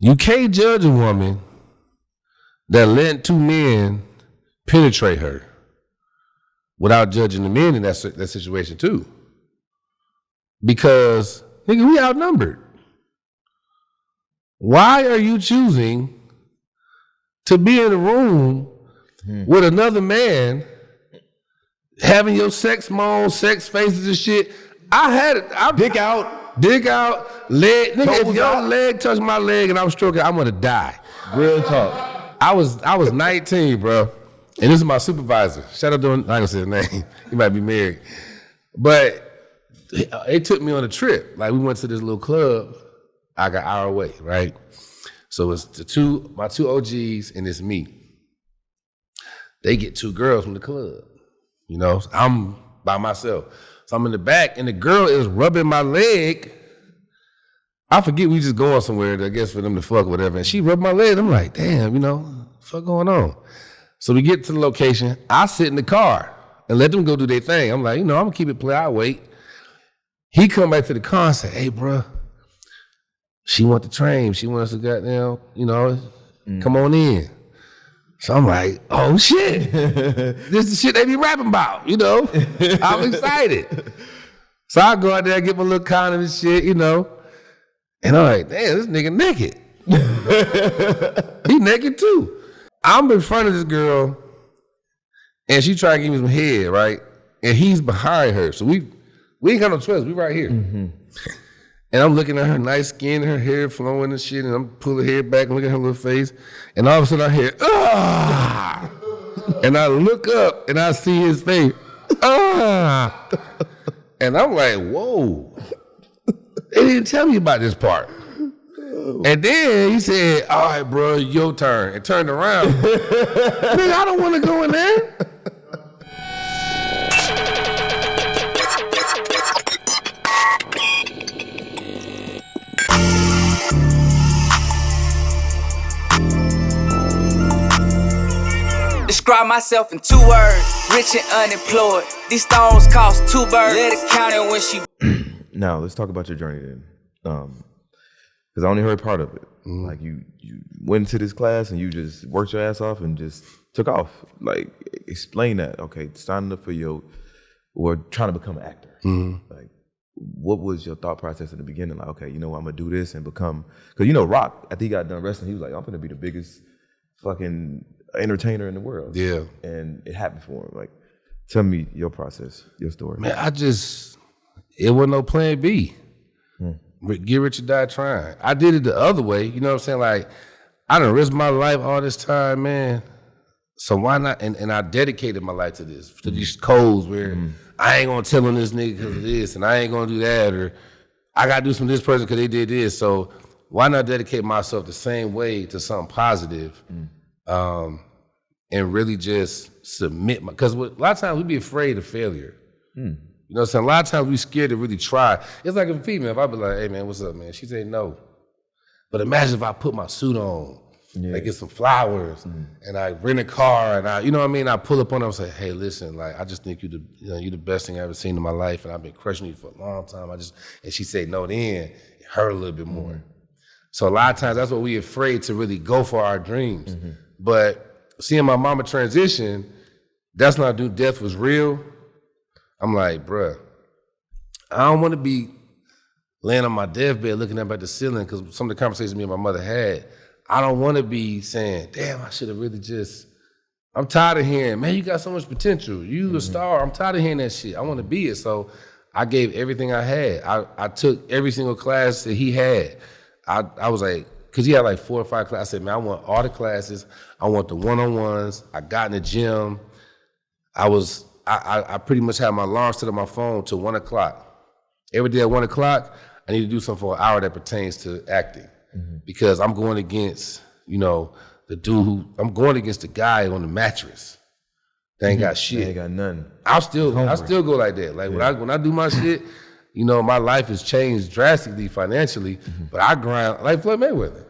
You can't judge a woman that let two men penetrate her without judging the men in that situation too. Because, nigga, we outnumbered. Why are you choosing to be in a room with another man having your sex moans, sex faces and shit? I had it. Dick out, leg. Nigga, if your leg touched my leg and I was stroking, I'm gonna die. Real talk. I was 19, bro. And this is my supervisor. Shout out to him. I ain't gonna say his name. He might be married. But they took me on a trip. Like, we went to this little club. I got hour away, right? So it's my two OGs and it's me. They get two girls from the club. You know, I'm by myself. So I'm in the back and the girl is rubbing my leg. I forget we just going somewhere, I guess, for them to fuck or whatever. And she rubbed my leg. I'm like, damn, you know, what the fuck going on? So we get to the location. I sit in the car and let them go do their thing. I'm like, you know, I'm gonna keep it play. I'll wait. He come back to the car and say, hey, bro, she want the train. She wants to goddamn, you know, come on in. So I'm like, oh shit. This is the shit they be rapping about, you know? I'm excited. So I go out there, get my little condom and shit, you know. And I'm like, damn, this nigga naked. He naked too. I'm in front of this girl and she trying to give me some head, right? And he's behind her. So we ain't got no choice. We right here. And I'm looking at her nice skin, her hair flowing and shit, and I'm pulling her hair back and looking at her little face. And all of a sudden I hear, ah! And I look up and I see his face, ah! And I'm like, whoa. They didn't tell me about this part. And then he said, all right, bro, your turn. And turned around. Nigga, I don't want to go in there. Describe myself in 2 words, rich and unemployed. These stones cost 2 birds. Let it count it when she... Now, let's talk about your journey then. Because I only heard part of it. Like, you went into this class and you just worked your ass off and just took off. Like, explain that. Okay, signing up for or trying to become an actor. Like, what was your thought process in the beginning? Like, okay, you know what, I'm going to do this and become... Because, you know, Rock, after he got done wrestling, he was like, I'm going to be the biggest fucking... entertainer in the world. Yeah. And it happened for him. Like, tell me your process, your story. Man, it wasn't no plan B. Get rich or die trying. I did it the other way, you know what I'm saying? Like, I done risked my life all this time, man. So why not? And I dedicated my life to this, to these codes where I ain't gonna tell on this nigga because of this, and I ain't gonna do that, or I gotta do some of this person because they did this. So why not dedicate myself the same way to something positive? And really just submit because a lot of times we be afraid of failure. You know what I'm saying? A lot of times we scared to really try. It's like a female, if I be like, hey man, what's up, man? She say no. But imagine if I put my suit on, like get some flowers, and I rent a car, and I, you know what I mean? I pull up on her and say, hey, listen, like I just think you're the best thing I've ever seen in my life, and I've been crushing you for a long time. And she said no, then it hurt a little bit more. So a lot of times that's what we afraid to really go for our dreams. But seeing my mama transition, that's not do death was real. I'm like, bruh, I don't want to be laying on my deathbed looking up at the ceiling because some of the conversations me and my mother had, I don't want to be saying, damn, I should have really I'm tired of hearing, man, you got so much potential. You a star. I'm tired of hearing that shit. I want to be it. So I gave everything I had. I took every single class that he had. I was like, because he had like 4 or 5 classes. I said, man, I want all the classes. I want the one-on-ones. I got in the gym. I pretty much had my alarm set on my phone till 1 o'clock. Every day at 1 o'clock, I need to do something for an hour that pertains to acting. Because I'm going against, I'm going against the guy on the mattress. They ain't got shit. They ain't got nothing. I still go like that. Like when I do my shit, my life has changed drastically financially, but I grind like Floyd Mayweather.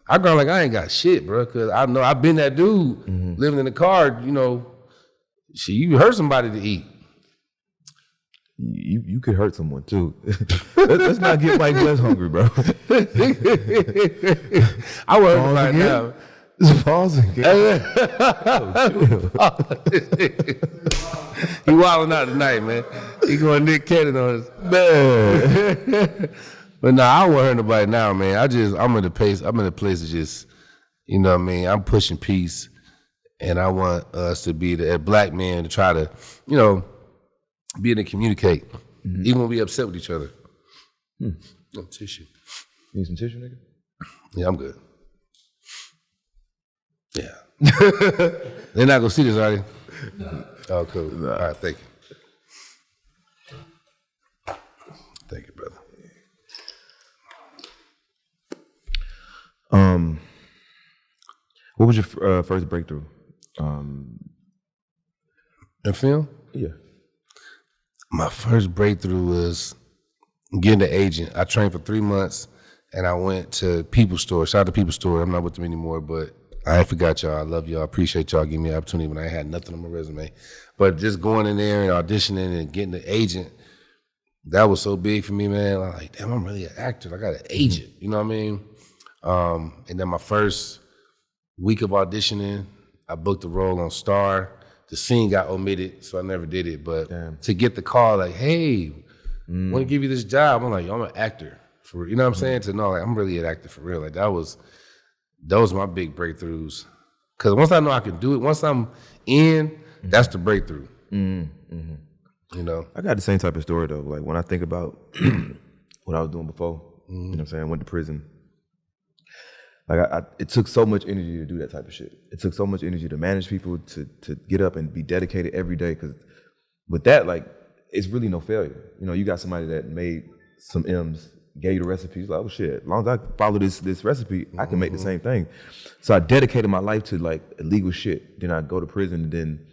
I grind like I ain't got shit, bro, because I know I've been that dude living in the car, you hurt somebody to eat. you could hurt someone too. Let's not get Mike West hungry, bro. I wasn't right now. Just pause again. He wilding out tonight, man. He going Nick Cannon on us. Man. But nah, I don't want to hurt nobody now, man. I'm in a place to just, you know what I mean? I'm pushing peace, and I want us to be the black men to try to, you know, be able to communicate, even when we upset with each other. No tissue. Need some tissue, nigga? Yeah, I'm good. Yeah. They're not gonna see this, are they? Oh, cool. Nah. All right, thank you. Thank you, brother. What was your first breakthrough? In film? Yeah. My first breakthrough was getting an agent. I trained for 3 months, and I went to People Store. Shout out to People Store. I'm not with them anymore, but I ain't forgot y'all. I love y'all. I appreciate y'all giving me an opportunity when I ain't had nothing on my resume. But just going in there and auditioning and getting the agent, that was so big for me, man. I'm like, damn, I'm really an actor. I got an agent. You know what I mean? And then my first week of auditioning, I booked a role on Star. The scene got omitted, so I never did it. But to get the call, like, hey, want to give you this job. I'm like, yo, I'm an actor. For, you know what I'm saying? To know, like, I'm really an actor for real. Like, those were my big breakthroughs. Because once I know I can do it, once I'm in, that's the breakthrough. You know? I got the same type of story, though. Like, when I think about what I was doing before, you know what I'm saying? I went to prison. Like, it took so much energy to do that type of shit. It took so much energy to manage people, to get up and be dedicated every day. Because with that, like, it's really no failure. You know, you got somebody that made some M's, gave you the recipes, like, oh shit, as long as I follow this recipe, I can make the same thing. So I dedicated my life to like illegal shit. Then I go to prison, and then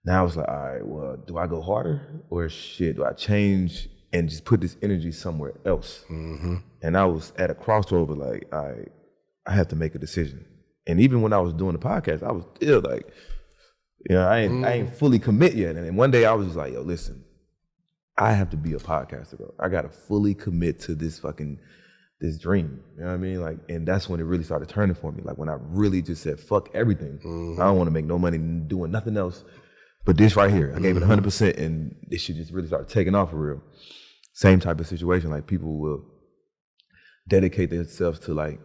now it's like, all right, well, do I go harder or shit? Do I change and just put this energy somewhere else? And I was at a crossroad, like, I have to make a decision. And even when I was doing the podcast, I was still like, you know, I ain't fully commit yet. And then one day I was just like, yo, listen, I have to be a podcaster, bro. I gotta fully commit to this dream. You know what I mean? Like, and that's when it really started turning for me. Like when I really just said, fuck everything. I don't want to make no money doing nothing else but this right here. I gave it 100%, and this shit just really started taking off for real. Same type of situation. Like people will dedicate themselves to like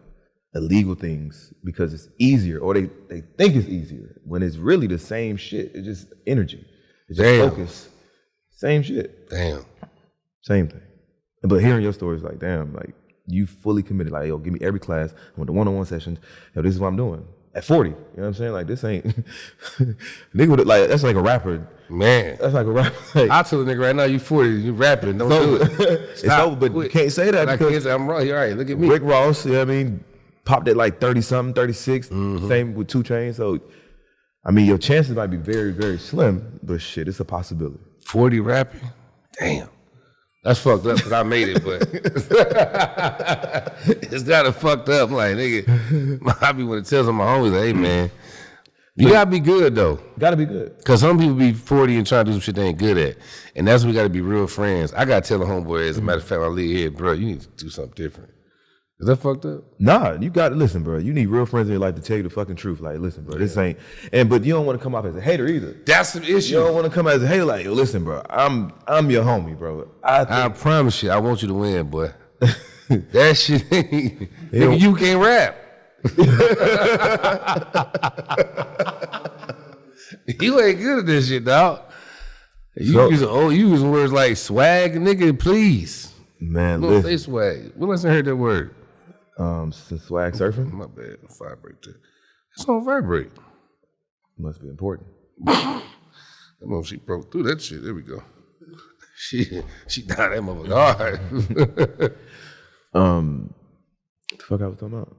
illegal things because it's easier, or they think it's easier when it's really the same shit. It's just energy. It's just focus. Same shit. Damn. Same thing. But hearing your story is like, damn, like you fully committed. Like, yo, give me every class. I went to one-on-one sessions. Yo, this is what I'm doing. At 40. You know what I'm saying? Like, this ain't nigga would, like, that's like a rapper. Man. That's like a rapper. Like, I tell a nigga right now, you 40, you rapping. Don't do it. It's over, but you can't say that. I can't say I'm wrong. You're right. Look at me. Rick Ross, you know what I mean? Popped at like 30-something, 36. Same with 2 Chainz. So, I mean, your chances might be very, very slim, but shit, it's a possibility. 40 rapping? Damn. That's fucked up because I made it, but it's kind of fucked up. I'm like, nigga, I be want to tell some of my homies, like, hey, man, you got to be good, though. Got to be good. Because some people be 40 and trying to do some shit they ain't good at. And that's when we got to be real friends. I got to tell the homeboy, as a matter of fact, when I leave here, bro, you need to do something different. Is that fucked up? Nah, you got to listen, bro. You need real friends in your life to tell you the fucking truth. Like, listen, bro, this ain't. But you don't want to come off as a hater either. That's the issue. You don't want to come as a hater. Like, yo, listen, bro, I'm your homie, bro. I promise you, I want you to win, boy. That shit ain't. Nigga, you can't rap. You ain't good at this shit, dog. You using words like swag, nigga, please. Man, don't say swag. When last I heard that word? Since swag surfing? My bad. Vibrate there. It's on vibrate. Must be important. She broke through that shit. There we go. She died that motherfucker hard. The fuck I was talking about?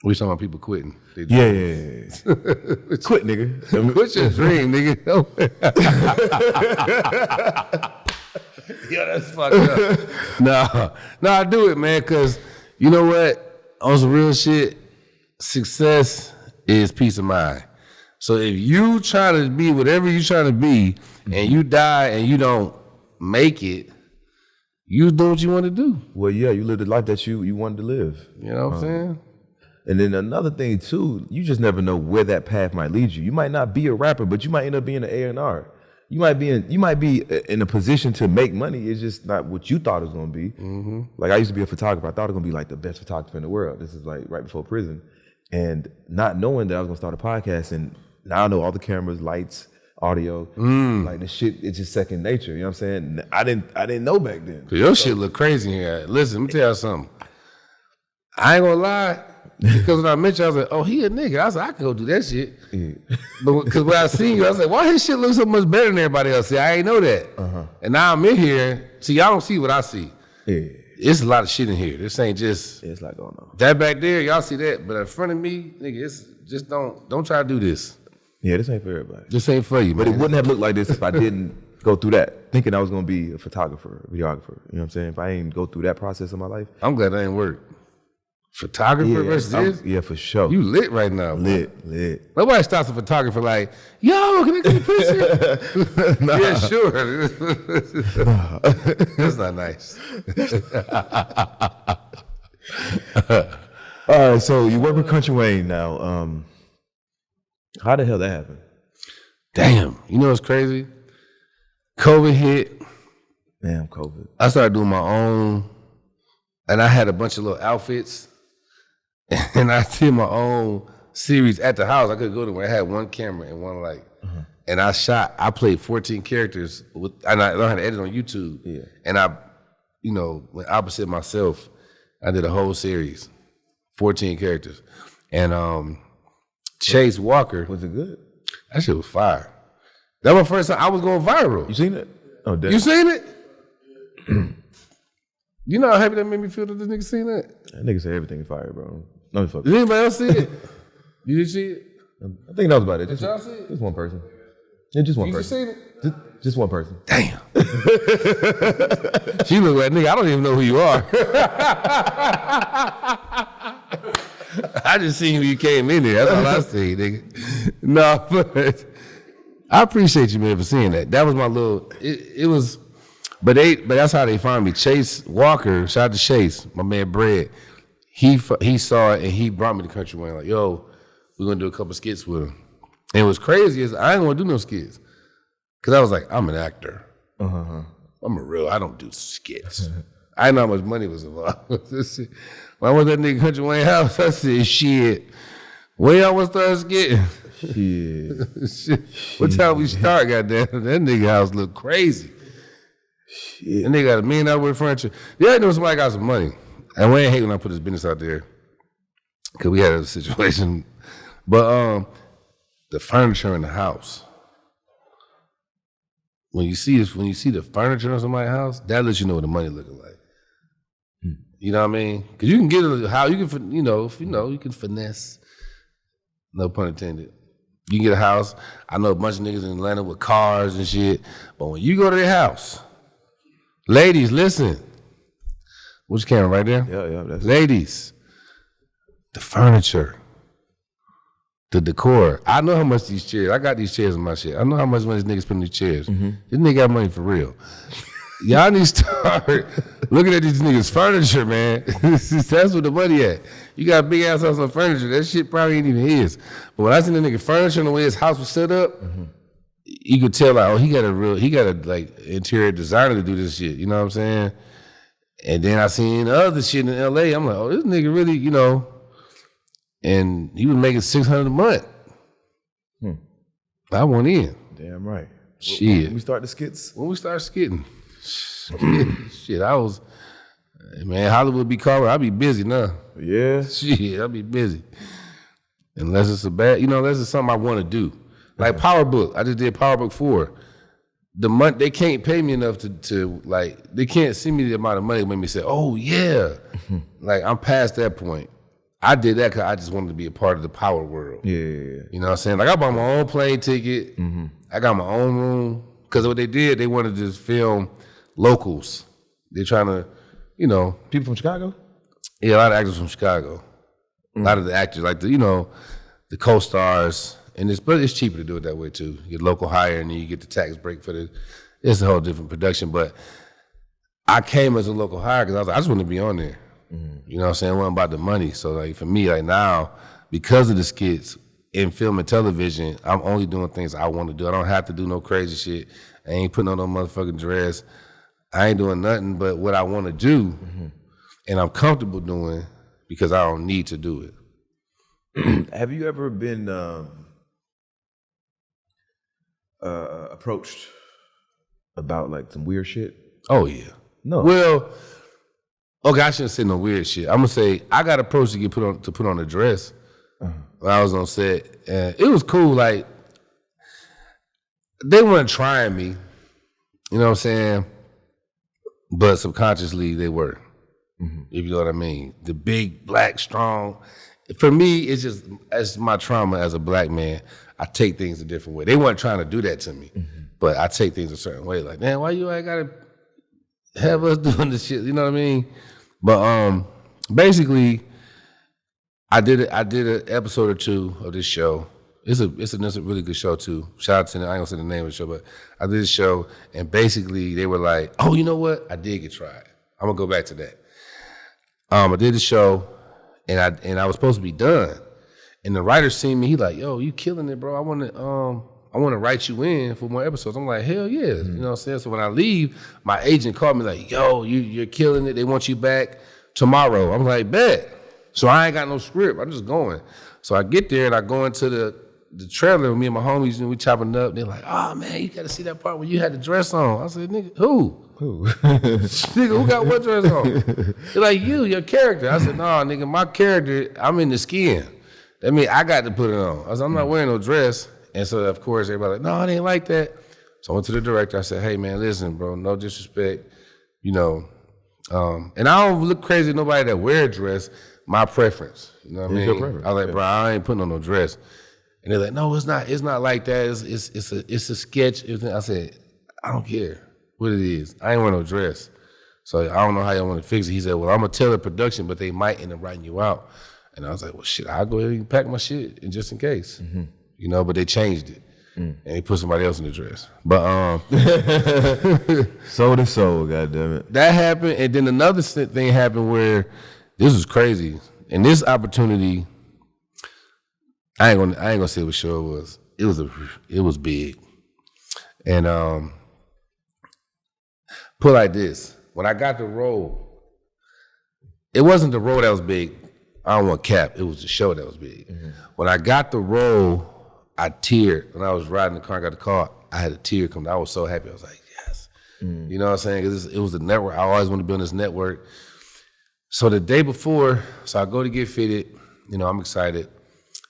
We talking about people quitting. Yeah. Quit, nigga. Quit your dream, nigga. Yo, that's fucked up. No, I do it, man, because you know what? On some real shit, success is peace of mind. So if you trying to be whatever you trying to be, and you die and you don't make it, you do what you want to do. Well, yeah, you lived the life that you wanted to live. You know what I'm saying? And then another thing too, you just never know where that path might lead you. You might not be a rapper, but you might end up being an A&R. You might be in a position to make money. It's just not what you thought it was gonna be. Like I used to be a photographer. I thought it was gonna be like the best photographer in the world. This is like right before prison, and not knowing that I was gonna start a podcast, and now I know all the cameras, lights, audio, like the shit. It's just second nature. You know what I'm saying? I didn't know back then. Your shit look crazy here. Listen, let me tell you something. I ain't gonna lie. Because when I met you, I was like, oh, he a nigga. I was like, I can go do that shit. Yeah. But because when I seen you, I was like, why his shit look so much better than everybody else? See, I ain't know that. And now I'm in here. See, y'all don't see what I see. Yeah. It's a lot of shit in here. This ain't just It's like going on. that back there. Y'all see that, but in front of me, nigga, it's just don't try to do this. Yeah, this ain't for everybody. This ain't for you, But man. it wouldn't have looked like this if I didn't go through that, thinking I was gonna be a photographer, videographer. You know what I'm saying? If I ain't go through that process in my life. I'm glad that ain't work. Photographer versus this? Yeah, for sure. You lit right now, bro. Lit. Nobody stops a photographer like, yo, can I get a picture? Yeah, sure. That's not nice. All right, so you work with Country Wayne now. How the hell that happened? Damn, you know what's crazy? COVID hit. Damn, COVID. I started doing my own, and I had a bunch of little outfits, and I did my own series at the house. I could go to where I had one camera and one light. And I played 14 characters, and I learned how to edit on YouTube. Yeah. And I, went opposite myself. I did a whole series, 14 characters. And Chase Walker. Was it good? That shit was fire. That was my first time I was going viral. You seen it? Oh, damn. You seen it? You know how happy that made me feel that this nigga seen that? That nigga said everything is fire, bro. No, fuck. Did anybody else see it? You did see it? I think that was about it. Did y'all see it? Just one person. Yeah, just one You person. seen it? Just one person. Damn. She looked like, nigga, I don't even know who you are. I just seen when you came in there. That's all I see, nigga. No, but I appreciate you, man, for seeing that. That was my little, it was, but that's how they found me. Chase Walker, shout out to Chase, my man Brad. He saw it and he brought me to Country Wayne, like, yo, we're gonna do a couple skits with him. And what's crazy is I ain't gonna do no skits. Cause I was like, I'm an actor. I don't do skits. I didn't know how much money was involved. When I went to that nigga Country Wayne house, I said, shit, when y'all want to start skitting? Shit. What time we start, goddamn? That nigga house look crazy. Shit. That nigga got $1 million worth of furniture. Yeah, I know somebody got some money. And we ain't hate when I put his business out there. Cause we had a situation. But the furniture in the house. When you see the furniture in somebody's house, that lets you know what the money looking like. You know what I mean? Because you can get a house, you can finesse. No pun intended. You can get a house. I know a bunch of niggas in Atlanta with cars and shit. But when you go to their house, ladies, listen. Which camera right there? Yeah, that's ladies, the furniture, the decor. I know how much these chairs. I got these chairs in my shit. I know how much money this nigga spend on these chairs. This nigga got money for real. Y'all need to start looking at these niggas' furniture, man. That's where the money at. You got a big ass house on furniture. That shit probably ain't even his. But when I seen the nigga furniture and the way his house was set up, you could tell like, oh, he got a like interior designer to do this shit. You know what I'm saying? And then I seen other shit in LA. I'm like, oh, this nigga really, and he was making $600 a month. I went in. damn right. Shit. When we start the skits? When we start skitting, shit, I was, man, Hollywood be calling, I be busy now. Yeah. Shit, I be busy. Unless it's unless it's something I want to do. Like Power Book, I just did Power Book 4. The month they can't pay me enough to like, they can't see me the amount of money that make me say, oh yeah. Like I'm past that point. I did that because I just wanted to be a part of the power world. Yeah. You know what I'm saying? Like I bought my own plane ticket. I got my own room. Because what they did, they wanted to just film locals. They're trying to, People from Chicago? Yeah, a lot of actors from Chicago. A lot of the actors, like the co-stars but it's cheaper to do it that way too. You get local hire and then you get the tax break for it's a whole different production. But I came as a local hire because I was like, I just want to be on there. You know what I'm saying? It wasn't about the money. So like for me, like now, because of the skits in film and television, I'm only doing things I want to do. I don't have to do no crazy shit. I ain't putting on no motherfucking dress. I ain't doing nothing but what I want to do, and I'm comfortable doing because I don't need to do it. Have you ever been approached about like some weird shit? Oh yeah. No. Well, okay, I shouldn't say no weird shit. I'm gonna say I got approached to put on a dress when I was on set, and it was cool. Like they weren't trying me, you know what I'm saying? But subconsciously they were, if you know what I mean. The big, black, strong. For me, it's my trauma as a black man. I take things a different way. They weren't trying to do that to me, but I take things a certain way. Like, man, why you ain't gotta have us doing this shit? You know what I mean? But basically, I did an episode or two of this show. It's a really good show too. Shout out to I ain't gonna say the name of the show, but I did a show and basically they were like, oh, you know what? I did get tried. I'm gonna go back to that. I did the show and I was supposed to be done. And the writer seen me, he like, yo, you killing it, bro. I wanna write you in for more episodes. I'm like, hell yeah. You know what I'm saying? So when I leave, my agent called me like, yo, you're killing it. They want you back tomorrow. I'm like, bet. So I ain't got no script. I'm just going. So I get there and I go into the trailer with me and my homies, and we chopping up. They're like, oh man, you gotta see that part where you had the dress on. I said, nigga, who? Nigga, who got what dress on? They're like, your character. I said, no, nigga, my character, I'm in the skin. That means I got to put it on. I said, I'm not wearing no dress. And so of course everybody like, no, it ain't like that. So I went to the director. I said, hey man, listen, bro, no disrespect, you know. And I don't look crazy to nobody that wear a dress. My preference, you know what I mean? Your preference. I was like, bro, I ain't putting on no dress. And they're like, no, it's not like that. It's a sketch. I said, I don't care what it is. I ain't wearing no dress. So I don't know how y'all want to fix it. He said, well, I'm gonna tell the production, but they might end up writing you out. And I was like, well, shit, I'll go ahead and pack my shit and just in case, you know. But they changed it, and they put somebody else in the dress. But Soul to soul, goddammit. that happened, and then another thing happened where this was crazy, and this opportunity. I ain't gonna say what show it was. It was big, and put like this: when I got the role, it wasn't the role that was big. I don't want cap. It was the show that was big. When I got the role, I teared. When I was riding the car, I got the car. I had a tear come. I was so happy. I was like, yes. You know what I'm saying? Because it was a network. I always wanted to be on this network. So the day before, so I go to get fitted. You know, I'm excited.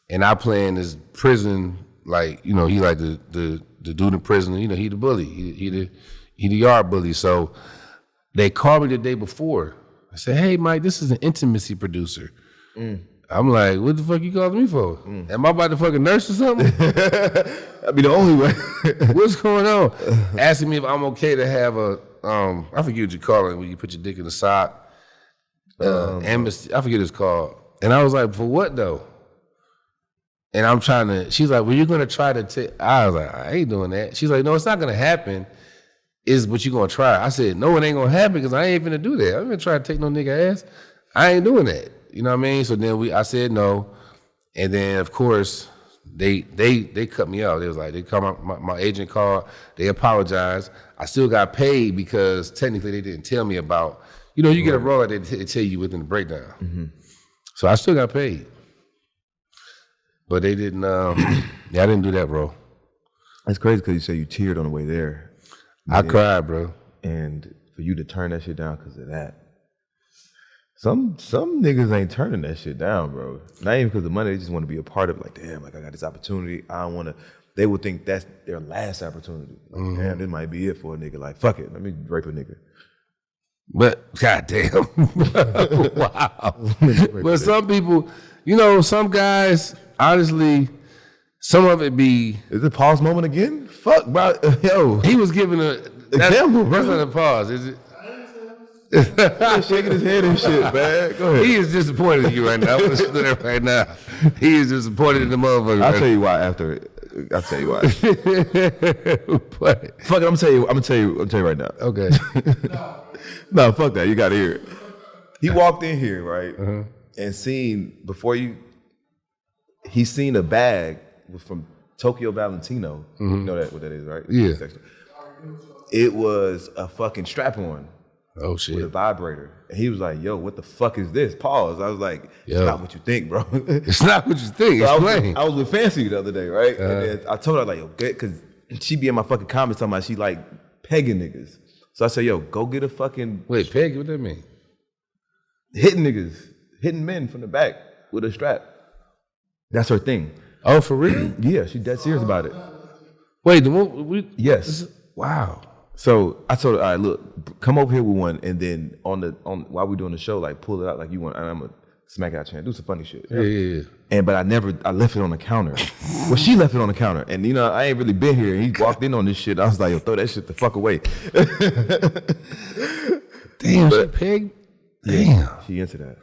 And I play in this prison, like, you know, he like the dude in prison, you know, he the bully. He the yard bully. So they called me the day before. I said, hey, Mike, this is an intimacy producer. I'm like, what the fuck you calling me for? Am I about to fucking nurse or something? That'd be the only way. What's going on? Asking me if I'm okay to have a, I forget what you call it when you put your dick in the sock. Amnesty, I forget what it's called. And I was like, for what though? And I'm trying to, she's like, well, you're going to try to take, I was like, I ain't doing that. She's like, no, it's not going to happen. Is what you going to try. I said, no, it ain't going to happen because I ain't finna do that. I'm going to try to take no nigga ass. I ain't doing that. You know what I mean? So then I said no. And then, of course, they cut me out. They was like, they called my agent called, they apologized. I still got paid because technically they didn't tell me about, you know, you get a role that they tell you within the breakdown. So I still got paid. But they didn't, I didn't do that, bro. That's crazy because you say you teared on the way there. I cried, bro. And for you to turn that shit down because of that. Some niggas ain't turning that shit down, bro. Not even because of money, they just want to be a part of it. Like, damn, like I got this opportunity. I don't want to, they would think that's their last opportunity. Like, damn, this might be it for a nigga. Like, fuck it, let me rape a nigga. But goddamn, wow. But some people, you know, some guys, honestly, some of it be. Is it pause moment again? Fuck, bro. Yo. He was giving a example, bro. That's not a pause, is it? He's shaking his head and shit, man. Go ahead. He is disappointed in you right now. I'm gonna sit there right now. He is disappointed in the motherfucker. I'll tell you why after. I'll tell you why. But, Fuck it. I'm gonna tell you right now. okay. No, fuck that. You gotta hear it. He walked in here, right, and seen he seen a bag from Tokyo Valentino. You know what that is, right? Yeah. It was a fucking strap-on. Oh With a shit. vibrator. And he was like, yo, what the fuck is this? Pause. I was like, it's Yo. not what you think, bro. It's not what you think. So Explain. I was with Fancy the other day, right? And then I told her, like, yo, because she be in my fucking comments talking about she like pegging niggas. So I said, yo, go get a fucking Wait, Peggy, what that mean? hitting niggas, hitting men from the back with a strap. That's her thing. Oh, for real? Yeah, she dead serious about it. Wait, the one Yes. wow. So I told her, all right, look, come over here with one, and then while we're doing the show, like pull it out like you want, and I'm gonna smack out your hand, do some funny shit. Yeah. But I left it on the counter. Well, she left it on the counter, and I ain't really been here. And he walked in on this shit. I was like, yo, throw that shit the fuck away. Damn, she Peg. Damn. She into that.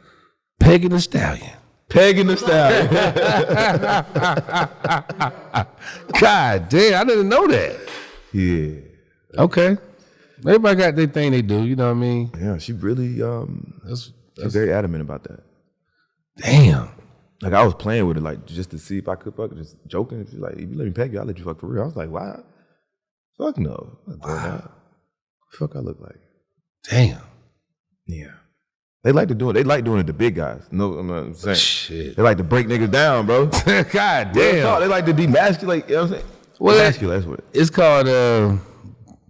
Pegging the Stallion. Pegging the style. God damn, I didn't know that. Yeah. Okay. Everybody got their thing they do, you know what I mean? Yeah, she really That's she's very adamant about that. damn. Like I was playing with it, like just to see if I could fuck, just joking. She's like, if you let me peg you, I'll let you fuck for real. I was like, why? Fuck no. Wow. Fuck I look like. Damn. Yeah. They like doing it to big guys. No, I'm not saying. Shit. They like to break niggas down, bro. God Real damn. talk, they like to demasculate, you know what I'm saying? Well, Demasculate, that's what. It's called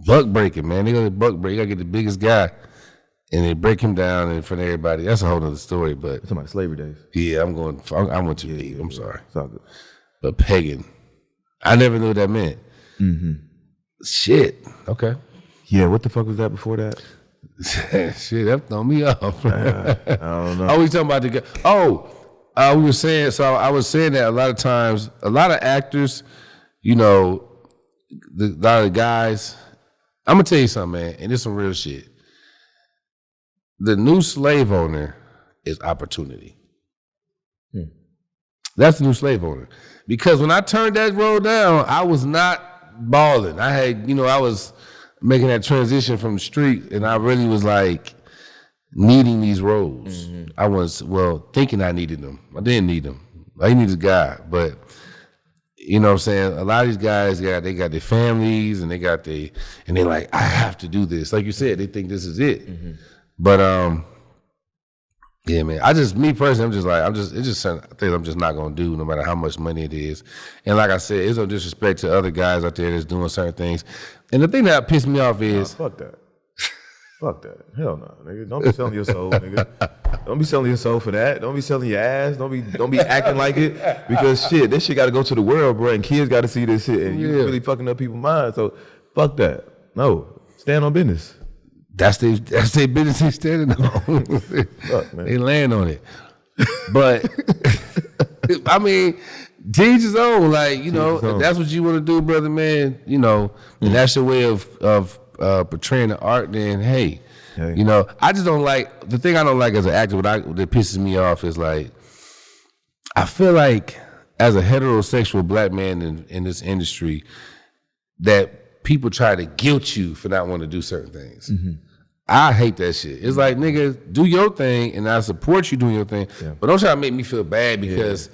buck breaking, man. They gonna buck break. You gotta get the biggest guy and they break him down in front of everybody. That's a whole other story, but It's about slavery days. yeah, I went too deep. I'm sorry. It's all good. But pegging. I never knew what that meant. Shit. Okay. Yeah, what the fuck was that before that? Shit, that throw me off. I don't know. Oh, we talking about the guy. Oh, we were saying, so I was saying that a lot of times, a lot of actors, a lot of the guys, I'm going to tell you something, man, and it's some real shit. The new slave owner is opportunity. That's the new slave owner. Because when I turned that role down, I was not balling. I had, I was making that transition from the street, and I really was like needing these roles. I was, thinking I needed them. I didn't need them. I needed a guy, but you know what I'm saying? A lot of these guys they got their families and and they're like, I have to do this. Like you said, they think this is it. But yeah, man. Me personally, it's just something I think I'm just not gonna do no matter how much money it is. And like I said, it's no disrespect to other guys out there that's doing certain things. And the thing that pissed me off is Fuck that. Fuck that. Hell no, nigga. Don't be selling your soul, nigga. Don't be selling your soul for that. Don't be selling your ass. Don't be acting like it. Because shit, this shit gotta go to the world, bro, and kids gotta see this shit. And you really fucking up people's minds. So fuck that. No. Stand on business. that's their business they standing on. Fuck, man. They land on it. But I mean, teach his own. Like, if that's what you want to do, brother, man, and that's your way of portraying the art, then hey. I just don't like, the thing I don't like as an actor, that pisses me off is like, I feel like as a heterosexual black man in this industry, that people try to guilt you for not wanting to do certain things. I hate that shit. It's like, nigga, do your thing, and I support you doing your thing, but don't try to make me feel bad because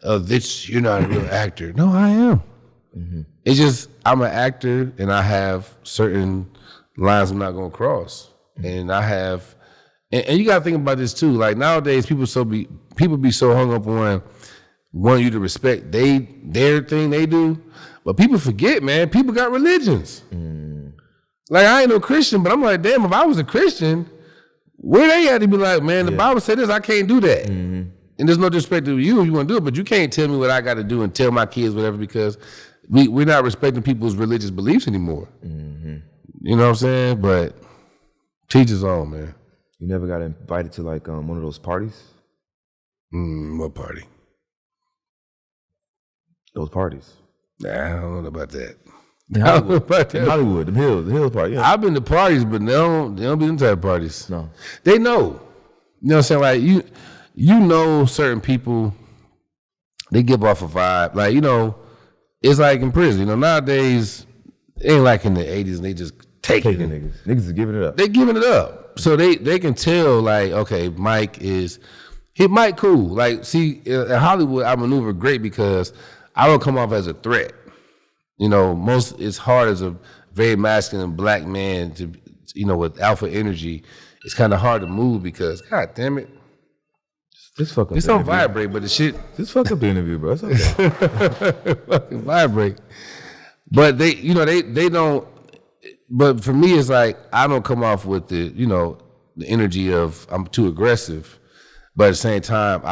of this, you're not a real actor. No, I am. It's just, I'm an actor, and I have certain lines I'm not gonna cross. And I have, and you gotta think about this too. Like nowadays, people be so hung up on wanting you to respect their thing they do, but people forget, man. People got religions. Like I ain't no Christian, but I'm like, damn, if I was a Christian, where they had to be like, man, the Bible said this, I can't do that. And there's no disrespect to you if you want to do it, but you can't tell me what I got to do and tell my kids whatever because we're not respecting people's religious beliefs anymore. You know what I'm saying? But teach his own, man. You never got invited to like one of those parties? What party? Those parties. Nah, I don't know about that. In Hollywood, the Hills part. Yeah. I've been to parties, but they don't be them type of parties. No. They know. You know what I'm saying? Like you know certain people, they give off a vibe. Like, you know, it's like in prison. You know, nowadays, it ain't like in the 80s and they just taking niggas. Niggas is giving it up. They giving it up. So they can tell, like, okay, Mike cool. Like, see, in Hollywood, I maneuver great because I don't come off as a threat. You know, it's hard as a very masculine black man to, you know, with alpha energy, it's kind of hard to move because, God damn it. Just fuck up. This don't vibrate, but the shit. Just fuck up the interview, bro. It's okay. Fucking vibrate. But they, you know, they don't, but for me, it's like, I don't come off with the, you know, the energy of I'm too aggressive. But at the same time,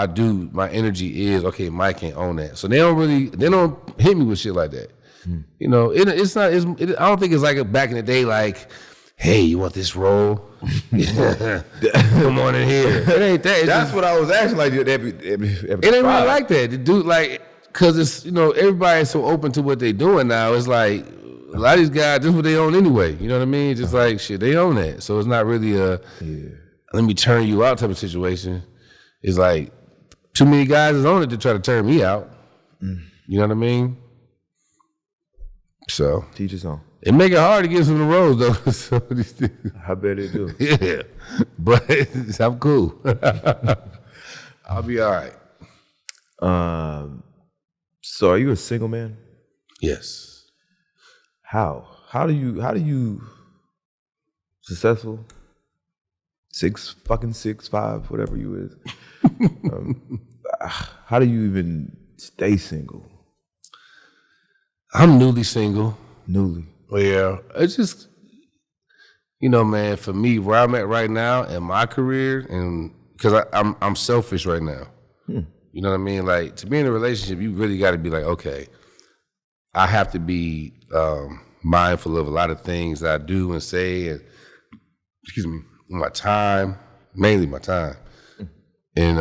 my energy is, okay, Mike can't own that. So they don't hit me with shit like that. You know, I don't think it's like back in the day, like, hey, you want this role? Come on in here. It ain't that. That's what I was asking. Like every it ain't really like that. The dude, like, cause it's, you know, everybody's so open to what they doing now. It's like a lot of these guys, this is what they own anyway. You know what I mean? Just like shit, they own that. So it's not really let me turn you out type of situation. It's like too many guys is on it to try to turn me out. You know what I mean? So teach us on. It make it hard to get some of the roles though. So I bet it do. Yeah, but I'm cool. I'll be all right. So are you a single man? Yes. How do you successful? 6'5", whatever you is. How do you even stay single? I'm newly single. Newly. Well, yeah, it's just, you know, man, for me, where I'm at right now in my career, and because I'm selfish right now. You know what I mean? Like, to be in a relationship, you really got to be like, okay, I have to be mindful of a lot of things I do and say, and my time, mainly my time. And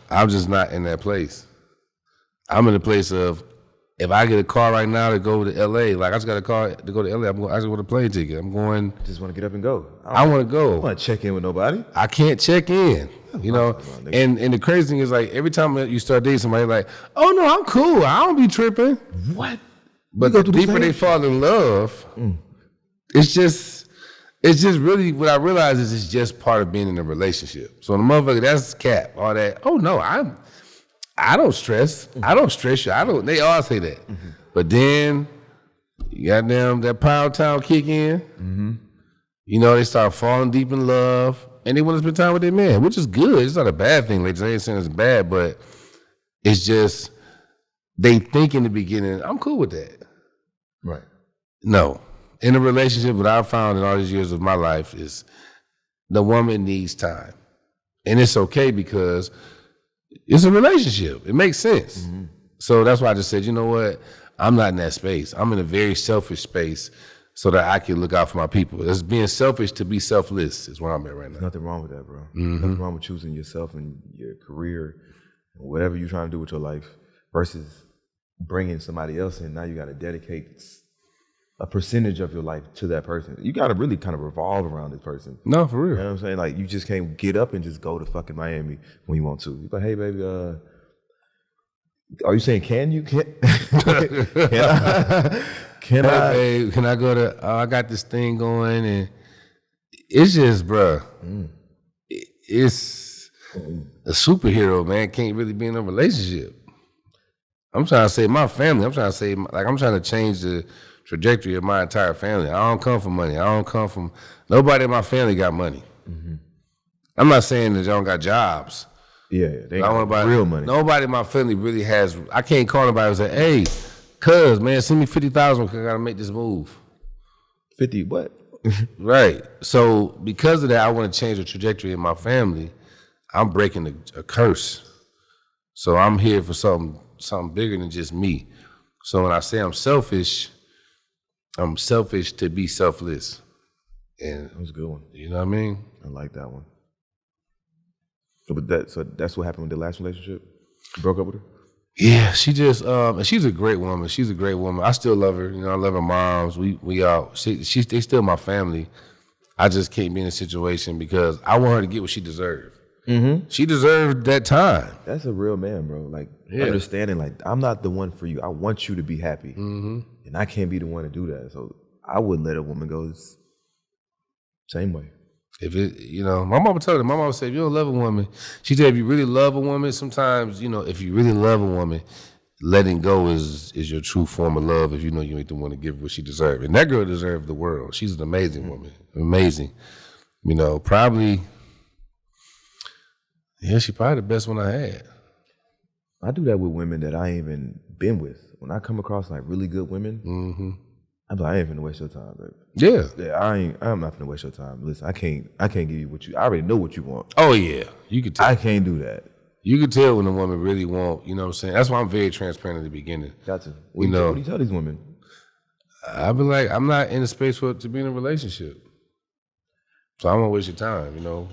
I'm just not in that place. I'm in a place of, if I get a car right now to go to LA, like I just got a car to go to LA, I just want a plane ticket. I'm going. Just want to get up and go. I want to go. I want to check in with nobody. I can't check in, you know. And the crazy thing is, like, every time you start dating somebody, like, oh no, I'm cool. I don't be tripping. What? But the deeper they fall in love, it's just really what I realize is it's just part of being in a relationship. So the motherfucker, that's cap, all that. Oh no, I don't stress. I don't stress you. They all say that. But then, goddamn, that power town kick in. You know, they start falling deep in love, and they want to spend time with their man, which is good. It's not a bad thing. Ladies, I ain't saying it's bad, but it's just they think in the beginning, I'm cool with that. Right. No. In a relationship, what I've found in all these years of my life is the woman needs time. And it's okay because it's a relationship. It makes sense. So that's why I just said, you know what? I'm not in that space. I'm in a very selfish space so that I can look out for my people. It's being selfish to be selfless is where I'm at right now. Nothing wrong with that, bro. Nothing wrong with choosing yourself and your career and whatever you're trying to do with your life versus bringing somebody else in. Now you got to dedicate a percentage of your life to that person. You got to really kind of revolve around this person. No, for real. You know what I'm saying? Like, you just can't get up and just go to fucking Miami when you want to. You're like, hey, baby, are you saying can you? Can I? Babe, can I go to, I got this thing going, and it's just, bruh, it's a superhero, man, can't really be in a relationship. I'm trying to save my family. I'm trying to change the trajectory of my entire family. I don't come from money. Nobody in my family got money. I'm not saying that y'all don't got jobs. Yeah, they got real money. Nobody in my family really has, I can't call nobody and say, hey, cuz, man, send me 50,000 because I got to make this move. 50 what? Right. So because of that, I want to change the trajectory in my family. I'm breaking a curse. So I'm here for something bigger than just me. So when I say I'm selfish to be selfless. And that was a good one. You know what I mean? I like that one. So that's what happened with the last relationship? You broke up with her? Yeah, she just and she's a great woman. She's a great woman. I still love her. You know, I love her moms. We all they still my family. I just can't be in a situation because I want her to get what she deserved. Mm-hmm. She deserved that time. That's a real man, bro. Like understanding, like I'm not the one for you. I want you to be happy, and I can't be the one to do that. So I wouldn't let a woman go the same way. If it, you know, my mama told her. My mama said, if you don't love a woman, she said, if you really love a woman, sometimes, you know, if you really love a woman, letting go is your true form of love. If you know you ain't the one to give her what she deserves, and that girl deserved the world. She's an amazing woman, amazing. You know, probably, yeah, she probably the best one I had. I do that with women that I ain't even been with. When I come across like really good women, I'm like, I ain't finna waste your time, baby. Yeah, I'm not finna waste your time. Listen, I can't give you what you. I already know what you want. Oh yeah, you could tell. I can't do that. You could tell when a woman really want. You know what I'm saying? That's why I'm very transparent at the beginning. Gotcha. What do you tell these women? I be like, I'm not in a space to be in a relationship, so I don't want to waste your time. You know,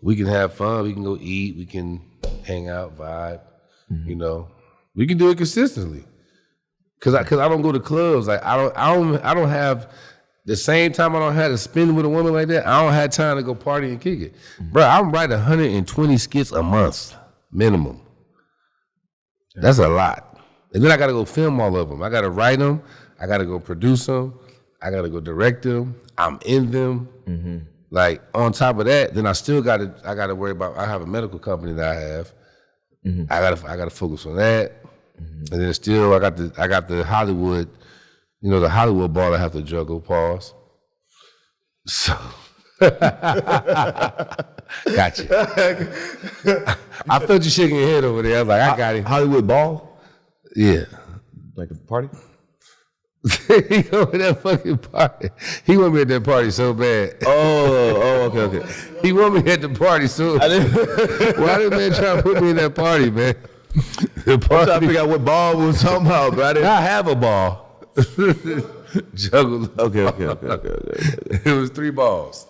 we can have fun. We can go eat. We can hang out, vibe. You know, we can do it consistently. Cause I don't go to clubs. Like I don't have the same time I don't have to spend with a woman like that. I don't have time to go party and kick it, bro. I'm writing 120 skits a month minimum. That's a lot, and then I gotta go film all of them. I gotta write them. I gotta go produce them. I gotta go direct them. I'm in them. Like on top of that, then I gotta worry about. I have a medical company that I have. I gotta focus on that. And then still, I got the Hollywood, you know, the Hollywood ball I have to juggle. Pause. So, gotcha. I felt you shaking your head over there. I was like, I got it. Hollywood ball? Yeah. Like a party? He go to that fucking party. He want me at that party so bad. Okay. He want me at the party so bad. Why did man try to put me in that party, man? I'm trying to figure out what ball we was talking about, bro. I have a ball. Juggle. Okay. It was 3 balls.